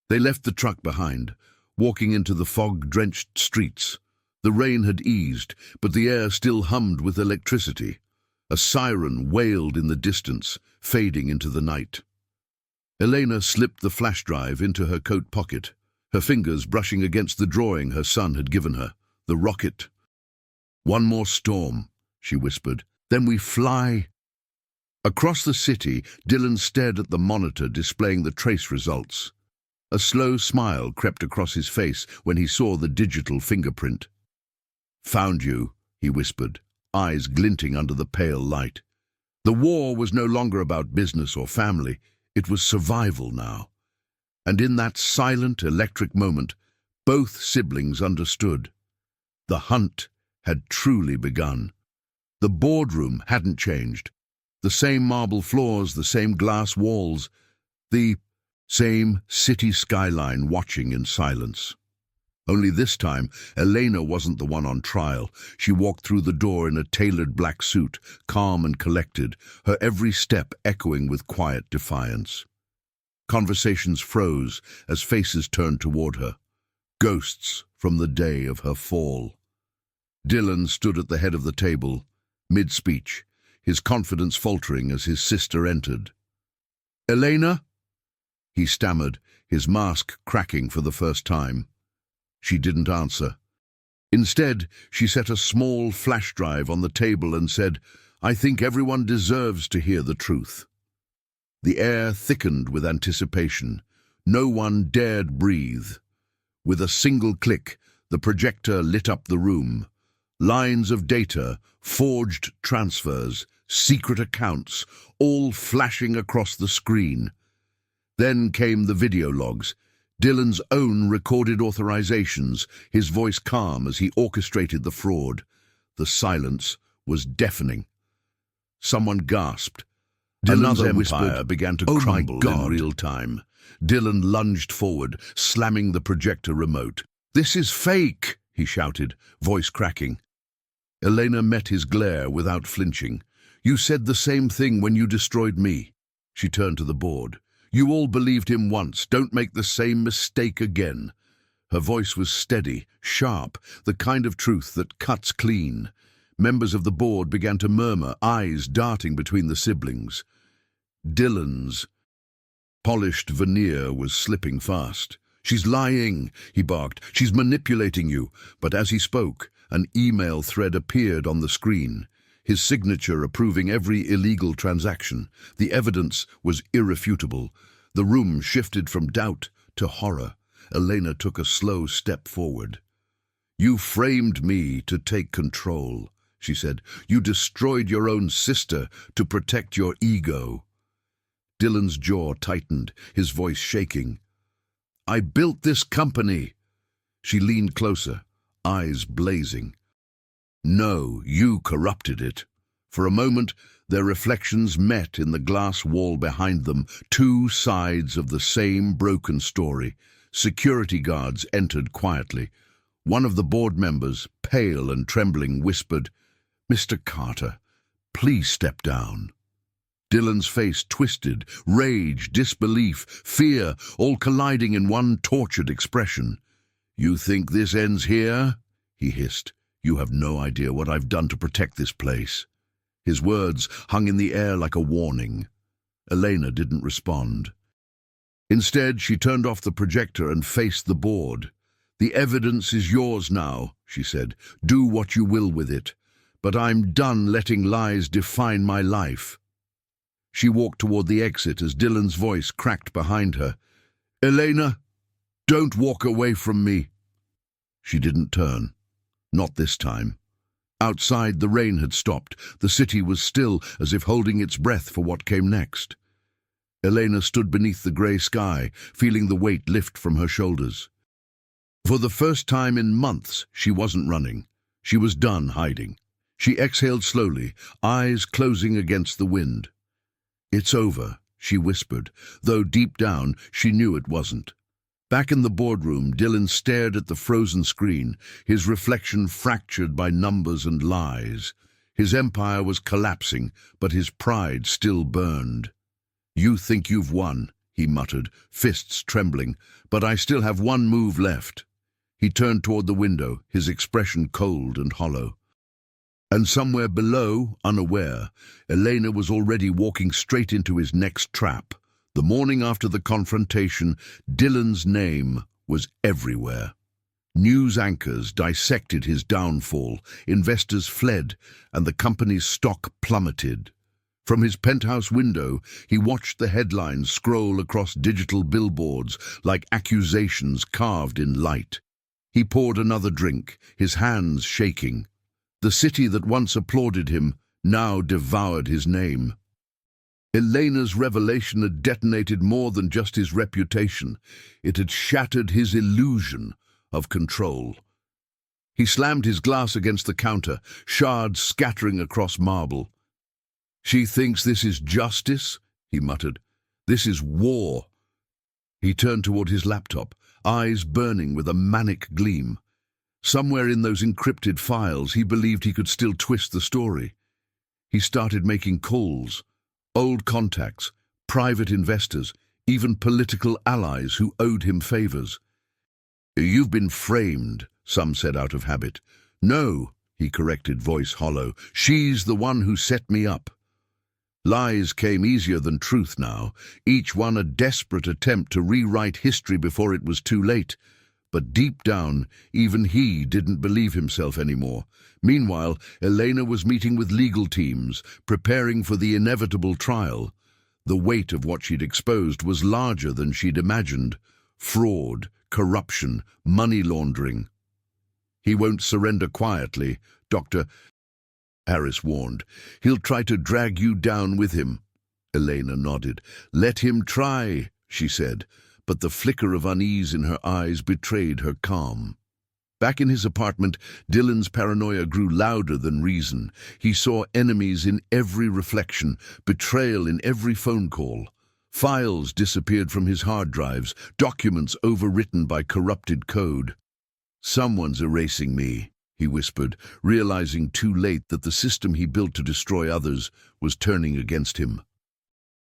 They left the truck behind, walking into the fog-drenched streets. The rain had eased, but the air still hummed with electricity. A siren wailed in the distance, fading into the night. Elena slipped the flash drive into her coat pocket, her fingers brushing against the drawing her son had given her. The rocket. "One more storm," she whispered. "Then we fly." Across the city, Dylan stared at the monitor displaying the trace results. A slow smile crept across his face when he saw the digital fingerprint. "Found you," he whispered, eyes glinting under the pale light. The war was no longer about business or family. It was survival now. And in that silent, electric moment, both siblings understood. The hunt had truly begun. The boardroom hadn't changed. The same marble floors, the same glass walls, the same city skyline watching in silence. Only this time, Elena wasn't the one on trial. She walked through the door in a tailored black suit, calm and collected, her every step echoing with quiet defiance. Conversations froze as faces turned toward her, ghosts from the day of her fall. Dylan stood at the head of the table, mid-speech, his confidence faltering as his sister entered. "Elena?" he stammered, his mask cracking for the first time. She didn't answer. Instead, she set a small flash drive on the table and said, "I think everyone deserves to hear the truth." The air thickened with anticipation. No one dared breathe. With a single click, the projector lit up the room. Lines of data, forged transfers, secret accounts, all flashing across the screen. Then came the video logs, Dylan's own recorded authorizations, his voice calm as he orchestrated the fraud. The silence was deafening. Someone gasped. Dylan's empire began to crumble in real time. Dylan lunged forward, slamming the projector remote. "This is fake!" he shouted, voice cracking. Elena met his glare without flinching. "You said the same thing when you destroyed me." She turned to the board. "You all believed him once. Don't make the same mistake again." Her voice was steady, sharp, the kind of truth that cuts clean. Members of the board began to murmur, eyes darting between the siblings. Dylan's polished veneer was slipping fast. "She's lying," he barked. "She's manipulating you." But as he spoke, an email thread appeared on the screen, his signature approving every illegal transaction. The evidence was irrefutable. The room shifted from doubt to horror. Elena took a slow step forward. "You framed me to take control," she said. "You destroyed your own sister to protect your ego." Dylan's jaw tightened, his voice shaking. "I built this company." She leaned closer, eyes blazing. "No, you corrupted it." For a moment, their reflections met in the glass wall behind them, two sides of the same broken story. Security guards entered quietly. One of the board members, pale and trembling, whispered, "Mr. Carter, please step down." Dylan's face twisted, rage, disbelief, fear, all colliding in one tortured expression. "You think this ends here?" he hissed. "You have no idea what I've done to protect this place." His words hung in the air like a warning. Elena didn't respond. Instead, she turned off the projector and faced the board. "The evidence is yours now," she said. "Do what you will with it. But I'm done letting lies define my life." She walked toward the exit as Dylan's voice cracked behind her. "Elena, don't walk away from me." She didn't turn. Not this time. Outside, the rain had stopped. The city was still, as if holding its breath for what came next. Elena stood beneath the grey sky, feeling the weight lift from her shoulders. For the first time in months, she wasn't running. She was done hiding. She exhaled slowly, eyes closing against the wind. "It's over," she whispered, though deep down she knew it wasn't. Back in the boardroom, Dylan stared at the frozen screen, his reflection fractured by numbers and lies. His empire was collapsing, but his pride still burned. "You think you've won," he muttered, fists trembling, "but I still have one move left." He turned toward the window, his expression cold and hollow. And somewhere below, unaware, Elena was already walking straight into his next trap. The morning after the confrontation, Dylan's name was everywhere. News anchors dissected his downfall, investors fled, and the company's stock plummeted. From his penthouse window, he watched the headlines scroll across digital billboards like accusations carved in light. He poured another drink, his hands shaking. The city that once applauded him now devoured his name. Elena's revelation had detonated more than just his reputation. It had shattered his illusion of control. He slammed his glass against the counter, shards scattering across marble. "She thinks this is justice," he muttered. "This is war." He turned toward his laptop, eyes burning with a manic gleam. Somewhere in those encrypted files, he believed he could still twist the story. He started making calls. Old contacts, private investors, even political allies who owed him favors. "You've been framed," some said out of habit. "No," he corrected, voice hollow. "She's the one who set me up." Lies came easier than truth now, each one a desperate attempt to rewrite history before it was too late. But deep down, even he didn't believe himself anymore. Meanwhile, Elena was meeting with legal teams, preparing for the inevitable trial. The weight of what she'd exposed was larger than she'd imagined. Fraud, corruption, money laundering. "He won't surrender quietly," Dr. Harris warned. "He'll try to drag you down with him." Elena nodded. "Let him try," she said, but the flicker of unease in her eyes betrayed her calm. Back in his apartment, Dylan's paranoia grew louder than reason. He saw enemies in every reflection, betrayal in every phone call. Files disappeared from his hard drives, documents overwritten by corrupted code. "Someone's erasing me," he whispered, realizing too late that the system he built to destroy others was turning against him.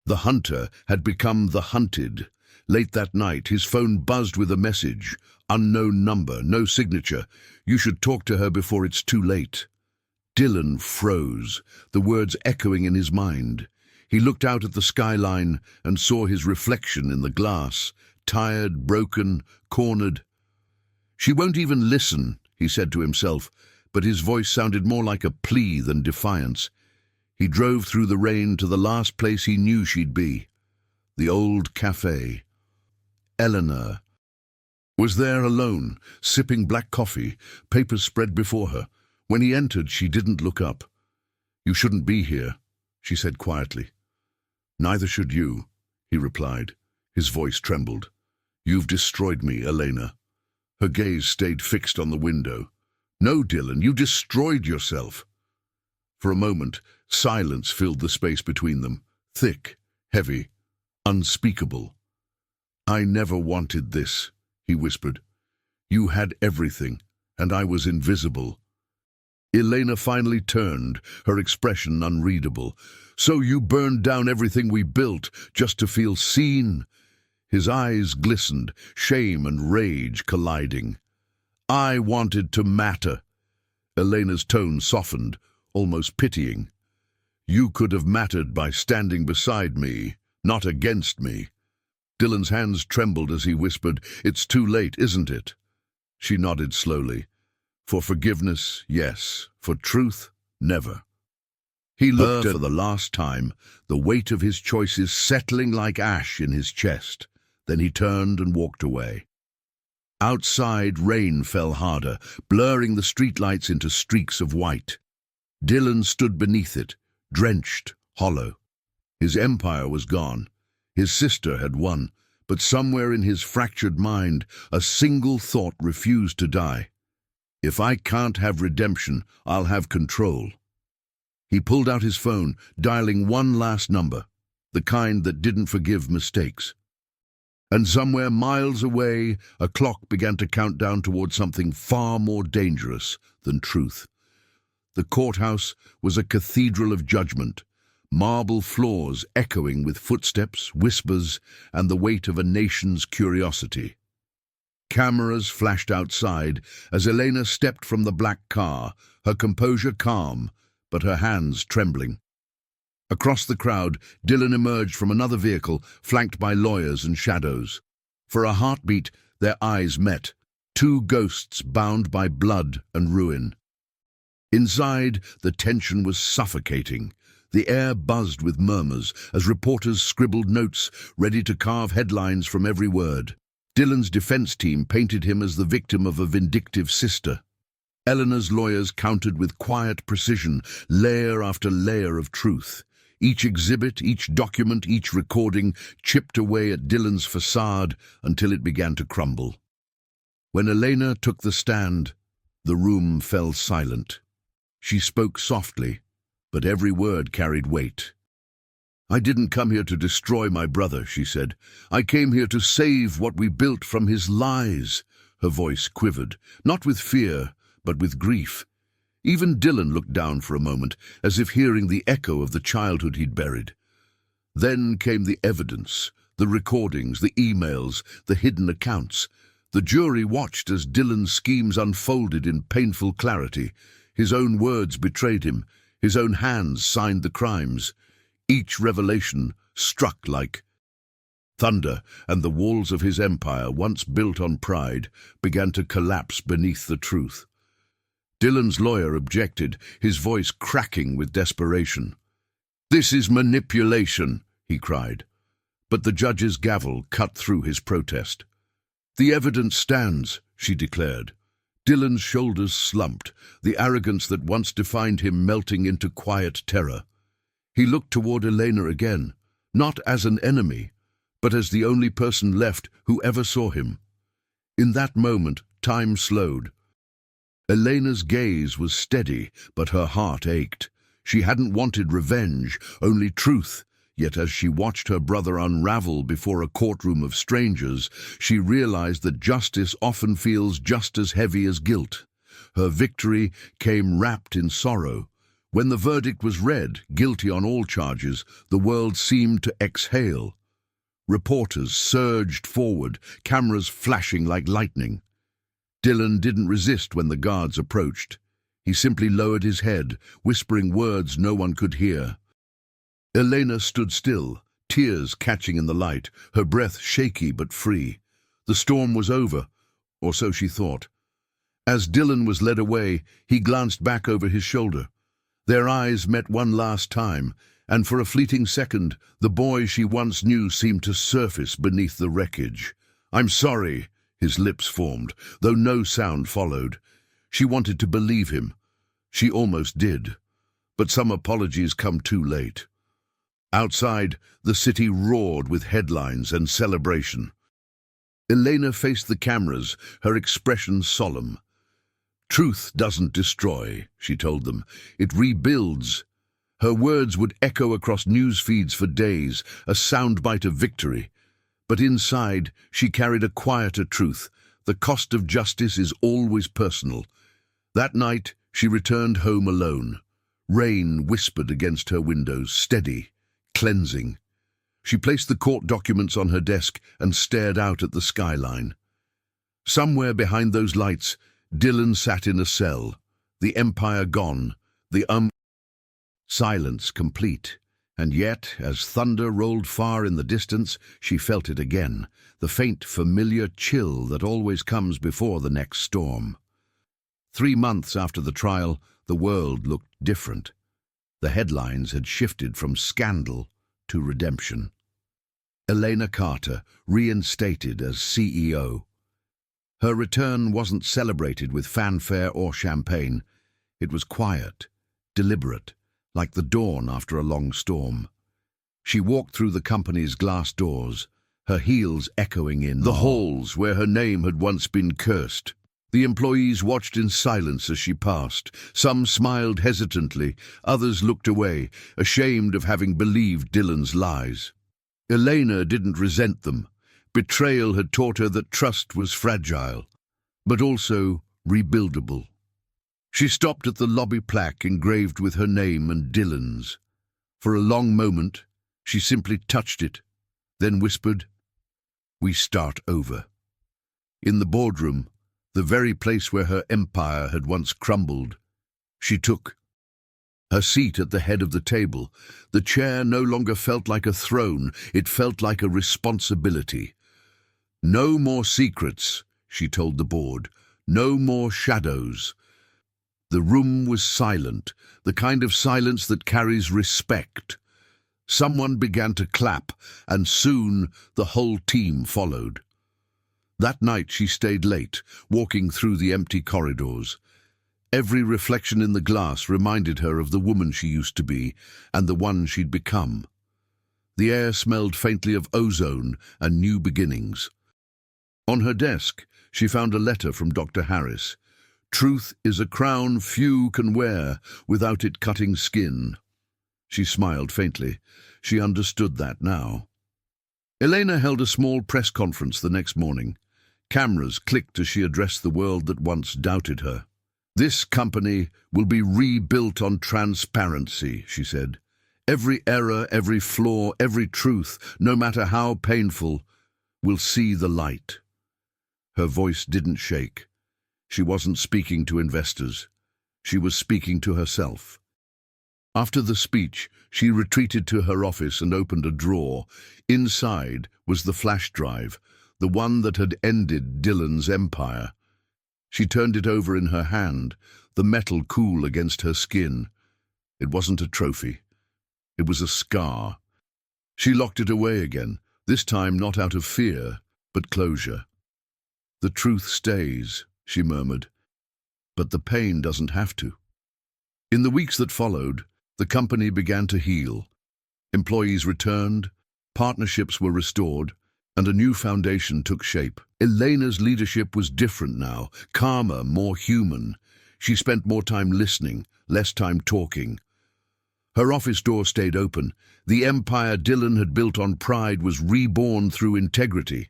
The hunter had become the hunted. Late that night, his phone buzzed with a message. Unknown number, no signature. "You should talk to her before it's too late." Dylan froze, the words echoing in his mind. He looked out at the skyline and saw his reflection in the glass, tired, broken, cornered. "She won't even listen," he said to himself, but his voice sounded more like a plea than defiance. He drove through the rain to the last place he knew she'd be, the old cafe. Elena was there alone, sipping black coffee, papers spread before her. When he entered, she didn't look up. "You shouldn't be here," she said quietly. "Neither should you," he replied. His voice trembled. "You've destroyed me, Elena." Her gaze stayed fixed on the window. "No, Dylan, you destroyed yourself." For a moment, silence filled the space between them, thick, heavy, unspeakable. "I never wanted this," he whispered. "You had everything, and I was invisible." Elena finally turned, her expression unreadable. "So you burned down everything we built just to feel seen?" His eyes glistened, shame and rage colliding. "I wanted to matter." Elena's tone softened, almost pitying. "You could have mattered by standing beside me, not against me." Dylan's hands trembled as he whispered, "It's too late, isn't it?" She nodded slowly. "For forgiveness, yes. For truth, never." He looked at her for the last time, the weight of his choices settling like ash in his chest. Then he turned and walked away. Outside, rain fell harder, blurring the streetlights into streaks of white. Dylan stood beneath it, drenched, hollow. His empire was gone. His sister had won, but somewhere in his fractured mind, a single thought refused to die. "If I can't have redemption, I'll have control." He pulled out his phone, dialing one last number, the kind that didn't forgive mistakes. And somewhere miles away, a clock began to count down toward something far more dangerous than truth. The courthouse was a cathedral of judgment, marble floors echoing with footsteps, whispers, and the weight of a nation's curiosity. Cameras flashed outside as Elena stepped from the black car, her composure calm, but her hands trembling. Across the crowd, Dylan emerged from another vehicle, flanked by lawyers and shadows. For a heartbeat, their eyes met, two ghosts bound by blood and ruin. Inside, the tension was suffocating. The air buzzed with murmurs as reporters scribbled notes, ready to carve headlines from every word. Dylan's defense team painted him as the victim of a vindictive sister. Eleanor's lawyers countered with quiet precision, layer after layer of truth. Each exhibit, each document, each recording chipped away at Dylan's facade until it began to crumble. When Elena took the stand, the room fell silent. She spoke softly, but every word carried weight. "I didn't come here to destroy my brother," she said. "I came here to save what we built from his lies." Her voice quivered, not with fear, but with grief. Even Dylan looked down for a moment, as if hearing the echo of the childhood he'd buried. Then came the evidence, the recordings, the emails, the hidden accounts. The jury watched as Dylan's schemes unfolded in painful clarity. His own words betrayed him. His own hands signed the crimes. Each revelation struck like thunder, and the walls of his empire, once built on pride, began to collapse beneath the truth. Dylan's lawyer objected, his voice cracking with desperation. "This is manipulation," he cried. But the judge's gavel cut through his protest. "The evidence stands," she declared. Dylan's shoulders slumped, the arrogance that once defined him melting into quiet terror. He looked toward Elena again, not as an enemy, but as the only person left who ever saw him. In that moment, time slowed. Elena's gaze was steady, but her heart ached. She hadn't wanted revenge, only truth. Yet as she watched her brother unravel before a courtroom of strangers, she realized that justice often feels just as heavy as guilt. Her victory came wrapped in sorrow. When the verdict was read, guilty on all charges, the world seemed to exhale. Reporters surged forward, cameras flashing like lightning. Dylan didn't resist when the guards approached. He simply lowered his head, whispering words no one could hear. Elena stood still, tears catching in the light, her breath shaky but free. The storm was over, or so she thought. As Dylan was led away, he glanced back over his shoulder. Their eyes met one last time, and for a fleeting second, the boy she once knew seemed to surface beneath the wreckage. "I'm sorry," his lips formed, though no sound followed. She wanted to believe him. She almost did. But some apologies come too late. Outside, the city roared with headlines and celebration. Elena faced the cameras, her expression solemn. "Truth doesn't destroy," she told them. "It rebuilds." Her words would echo across news feeds for days, a soundbite of victory. But inside, she carried a quieter truth. The cost of justice is always personal. That night, she returned home alone. Rain whispered against her windows, steady, cleansing. She placed the court documents on her desk and stared out at the skyline. Somewhere behind those lights, Dylan sat in a cell, the empire gone, the silence complete. And yet, as thunder rolled far in the distance, she felt it again, the faint, familiar chill that always comes before the next storm. 3 months after the trial, the world looked different. The headlines had shifted from scandal to redemption. Elena Carter, reinstated as CEO. Her return wasn't celebrated with fanfare or champagne. It was quiet, deliberate, like the dawn after a long storm. She walked through the company's glass doors, her heels echoing in the halls where her name had once been cursed. The employees watched in silence as she passed. Some smiled hesitantly, others looked away, ashamed of having believed Dylan's lies. Elena didn't resent them. Betrayal had taught her that trust was fragile, but also rebuildable. She stopped at the lobby plaque engraved with her name and Dylan's. For a long moment, she simply touched it, then whispered, "We start over." In the boardroom, the very place where her empire had once crumbled, she took her seat at the head of the table. The chair no longer felt like a throne, it felt like a responsibility. "No more secrets," she told the board. "No more shadows." The room was silent, the kind of silence that carries respect. Someone began to clap, and soon the whole team followed. That night she stayed late, walking through the empty corridors. Every reflection in the glass reminded her of the woman she used to be and the one she'd become. The air smelled faintly of ozone and new beginnings. On her desk, she found a letter from Dr. Harris. "Truth is a crown few can wear without it cutting skin." She smiled faintly. She understood that now. Elena held a small press conference the next morning. Cameras clicked as she addressed the world that once doubted her. "This company will be rebuilt on transparency," she said. "Every error, every flaw, every truth, no matter how painful, will see the light." Her voice didn't shake. She wasn't speaking to investors. She was speaking to herself. After the speech, she retreated to her office and opened a drawer. Inside was the flash drive, the one that had ended Dylan's empire. She turned it over in her hand, the metal cool against her skin. It wasn't a trophy. It was a scar. She locked it away again, this time not out of fear, but closure. "The truth stays," she murmured, "but the pain doesn't have to." In the weeks that followed, the company began to heal. Employees returned, partnerships were restored, and a new foundation took shape. Elena's leadership was different now, calmer, more human. She spent more time listening, less time talking. Her office door stayed open. The empire Dylan had built on pride was reborn through integrity.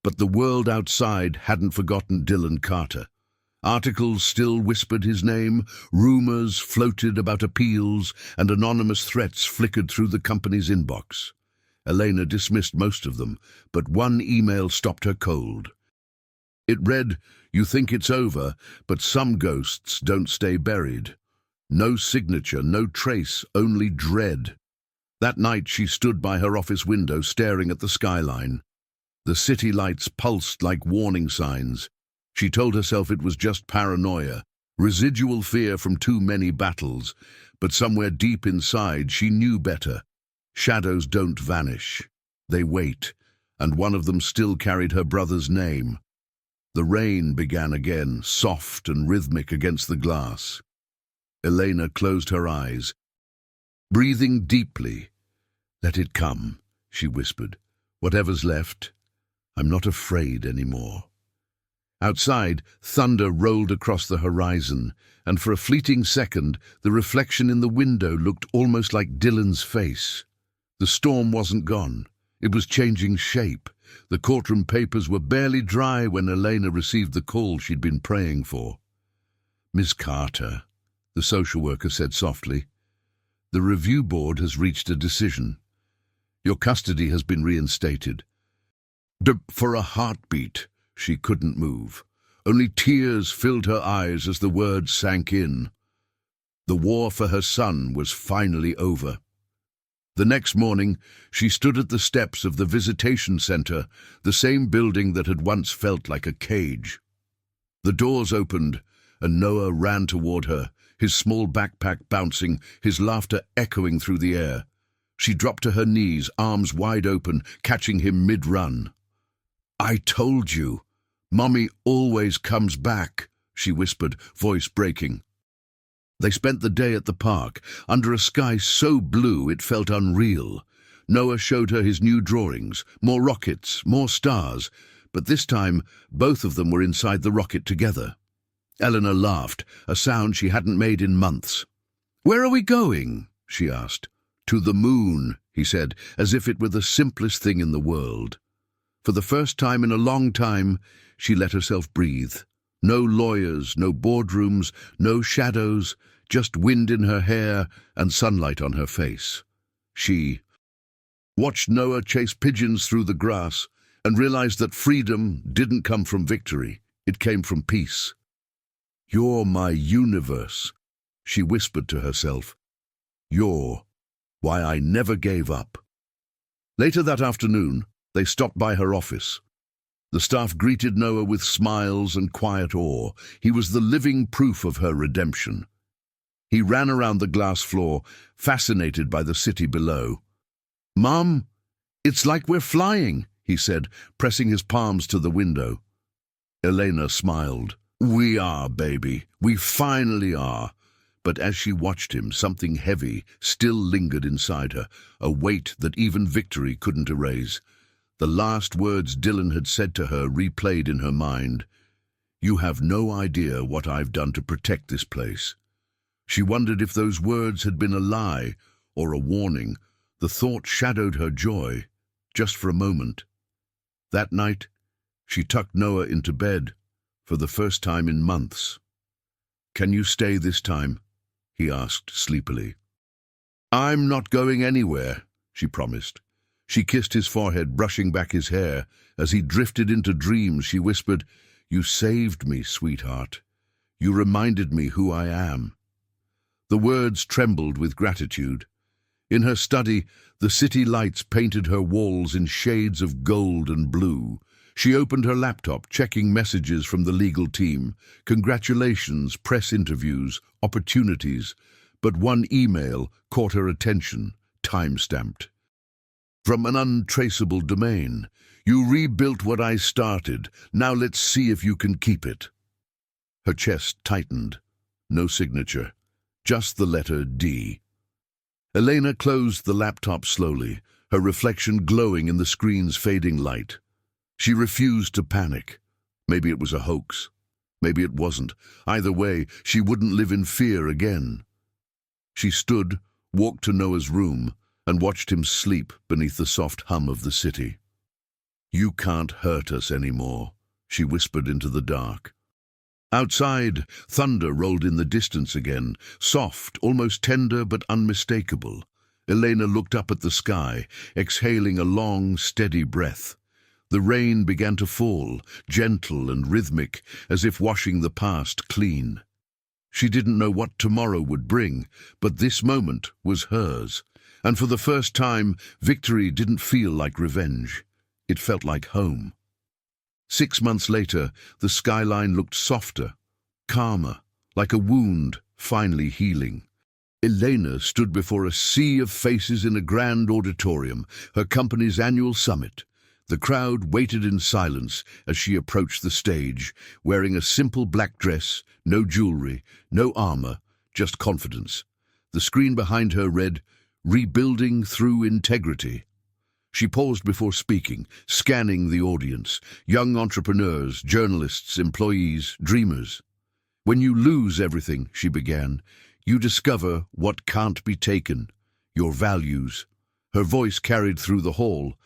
But the world outside hadn't forgotten Dylan Carter. Articles still whispered his name, rumors floated about appeals, and anonymous threats flickered through the company's inbox. Elena dismissed most of them, but one email stopped her cold. It read, "You think it's over, but some ghosts don't stay buried." No signature, no trace, only dread. That night she stood by her office window staring at the skyline. The city lights pulsed like warning signs. She told herself it was just paranoia, residual fear from too many battles, but somewhere deep inside she knew better. Shadows don't vanish. They wait, and one of them still carried her brother's name. The rain began again, soft and rhythmic against the glass. Elena closed her eyes. Breathing deeply, "Let it come," she whispered. "Whatever's left, I'm not afraid anymore." Outside, thunder rolled across the horizon, and for a fleeting second, the reflection in the window looked almost like Dylan's face. The storm wasn't gone. It was changing shape. The courtroom papers were barely dry when Elena received the call she'd been praying for. "Miss Carter," the social worker said softly, "the review board has reached a decision. Your custody has been reinstated." For a heartbeat, she couldn't move. Only tears filled her eyes as the words sank in. The war for her son was finally over. The next morning, she stood at the steps of the visitation center, the same building that had once felt like a cage. The doors opened, and Noah ran toward her, his small backpack bouncing, his laughter echoing through the air. She dropped to her knees, arms wide open, catching him mid-run. "I told you, Mommy always comes back," she whispered, voice breaking. They spent the day at the park, under a sky so blue it felt unreal. Noah showed her his new drawings, more rockets, more stars, but this time both of them were inside the rocket together. Eleanor laughed, a sound she hadn't made in months. "Where are we going?" she asked. "To the moon," he said, as if it were the simplest thing in the world. For the first time in a long time, she let herself breathe. No lawyers, no boardrooms, no shadows, just wind in her hair and sunlight on her face. She watched Noah chase pigeons through the grass and realized that freedom didn't come from victory, it came from peace. "You're my universe," she whispered to herself. "You're why I never gave up." Later that afternoon, they stopped by her office. The staff greeted Noah with smiles and quiet awe. He was the living proof of her redemption. He ran around the glass floor, fascinated by the city below. "Mom, it's like we're flying," he said, pressing his palms to the window. Elena smiled. We are, baby. We finally are. But as she watched him, something heavy still lingered inside her, a weight that even victory couldn't erase. The last words Dylan had said to her replayed in her mind. "You have no idea what I've done to protect this place." She wondered if those words had been a lie or a warning. The thought shadowed her joy, just for a moment. That night, she tucked Noah into bed for the first time in months. "Can you stay this time?" he asked sleepily. "I'm not going anywhere," she promised. She kissed his forehead, brushing back his hair. As he drifted into dreams, she whispered, "You saved me, sweetheart. You reminded me who I am." The words trembled with gratitude. In her study, the city lights painted her walls in shades of gold and blue. She opened her laptop, checking messages from the legal team. Congratulations, press interviews, opportunities. But one email caught her attention, time-stamped. "From an untraceable domain. You rebuilt what I started. Now let's see if you can keep it." Her chest tightened. No signature. Just the letter D. Elena closed the laptop slowly, her reflection glowing in the screen's fading light. She refused to panic. Maybe it was a hoax. Maybe it wasn't. Either way, she wouldn't live in fear again. She stood, walked to Noah's room, and watched him sleep beneath the soft hum of the city. "You can't hurt us anymore," she whispered into the dark. Outside, thunder rolled in the distance again, soft, almost tender but unmistakable. Elena looked up at the sky, exhaling a long, steady breath. The rain began to fall, gentle and rhythmic, as if washing the past clean. She didn't know what tomorrow would bring, but this moment was hers. And for the first time, victory didn't feel like revenge. It felt like home. 6 months later, the skyline looked softer, calmer, like a wound finally healing. Elena stood before a sea of faces in a grand auditorium, her company's annual summit. The crowd waited in silence as she approached the stage, wearing a simple black dress, no jewelry, no armor, just confidence. The screen behind her read, "Rebuilding through integrity." She paused before speaking, scanning the audience. Young entrepreneurs, journalists, employees, dreamers. "When you lose everything," she began, "you discover what can't be taken, your values." Her voice carried through the hall,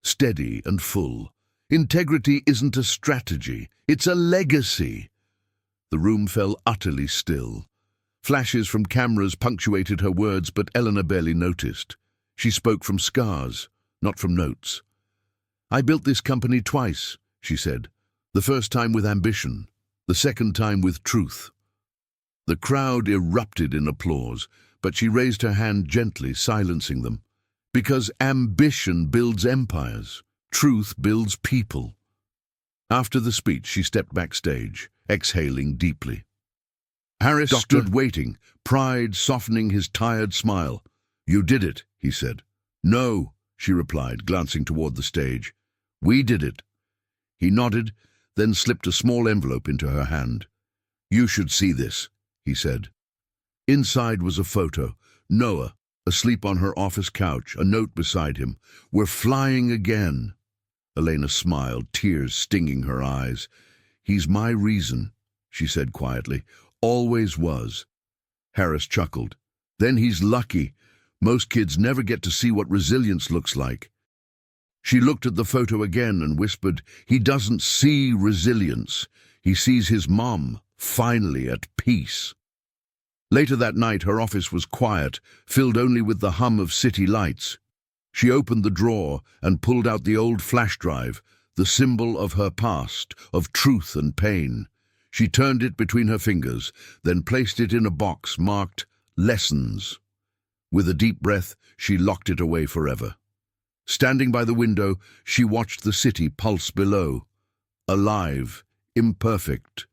steady and full. "Integrity isn't a strategy, it's a legacy." The room fell utterly still. Flashes from cameras punctuated her words, but Elena barely noticed. She spoke from scars, not from notes. "I built this company twice," she said. "The first time with ambition, the second time with truth." The crowd erupted in applause, but she raised her hand gently, silencing them. Because ambition builds empires, truth builds people. After the speech, she stepped backstage, exhaling deeply. Harris stood waiting, pride softening his tired smile. "You did it," he said. "No," she replied, glancing toward the stage. "We did it." He nodded, then slipped a small envelope into her hand. "You should see this," he said. Inside was a photo. Noah, asleep on her office couch, a note beside him. "We're flying again." Elena smiled, tears stinging her eyes. "He's my reason," she said quietly. "Always was." Harris chuckled. "Then he's lucky. Most kids never get to see what resilience looks like." She looked at the photo again and whispered, "He doesn't see resilience. He sees his mom, finally at peace." Later that night, her office was quiet, filled only with the hum of city lights. She opened the drawer and pulled out the old flash drive, the symbol of her past, of truth and pain. She turned it between her fingers, then placed it in a box marked Lessons. With a deep breath, she locked it away forever. Standing by the window, she watched the city pulse below. Alive, imperfect,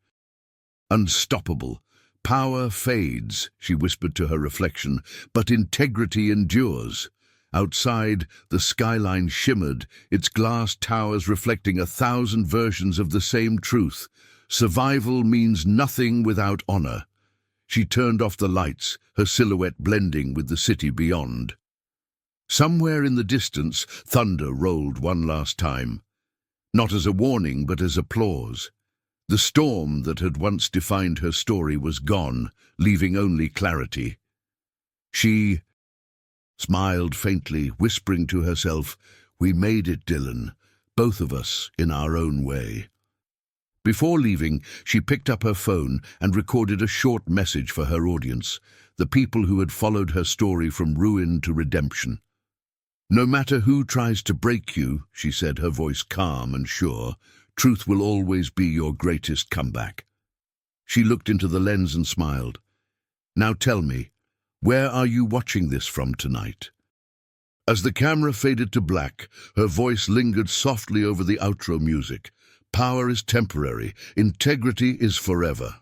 unstoppable. "Power fades," she whispered to her reflection, "but integrity endures." Outside, the skyline shimmered, its glass towers reflecting 1,000 versions of the same truth. Survival means nothing without honor. She turned off the lights, her silhouette blending with the city beyond. Somewhere in the distance, thunder rolled one last time. Not as a warning, but as applause. The storm that had once defined her story was gone, leaving only clarity. She smiled faintly, whispering to herself, "We made it, Dylan, both of us in our own way." Before leaving, she picked up her phone and recorded a short message for her audience, the people who had followed her story from ruin to redemption. "No matter who tries to break you," she said, her voice calm and sure, "truth will always be your greatest comeback." She looked into the lens and smiled. "Now tell me, where are you watching this from tonight?" As the camera faded to black, her voice lingered softly over the outro music. "Power is temporary, integrity is forever."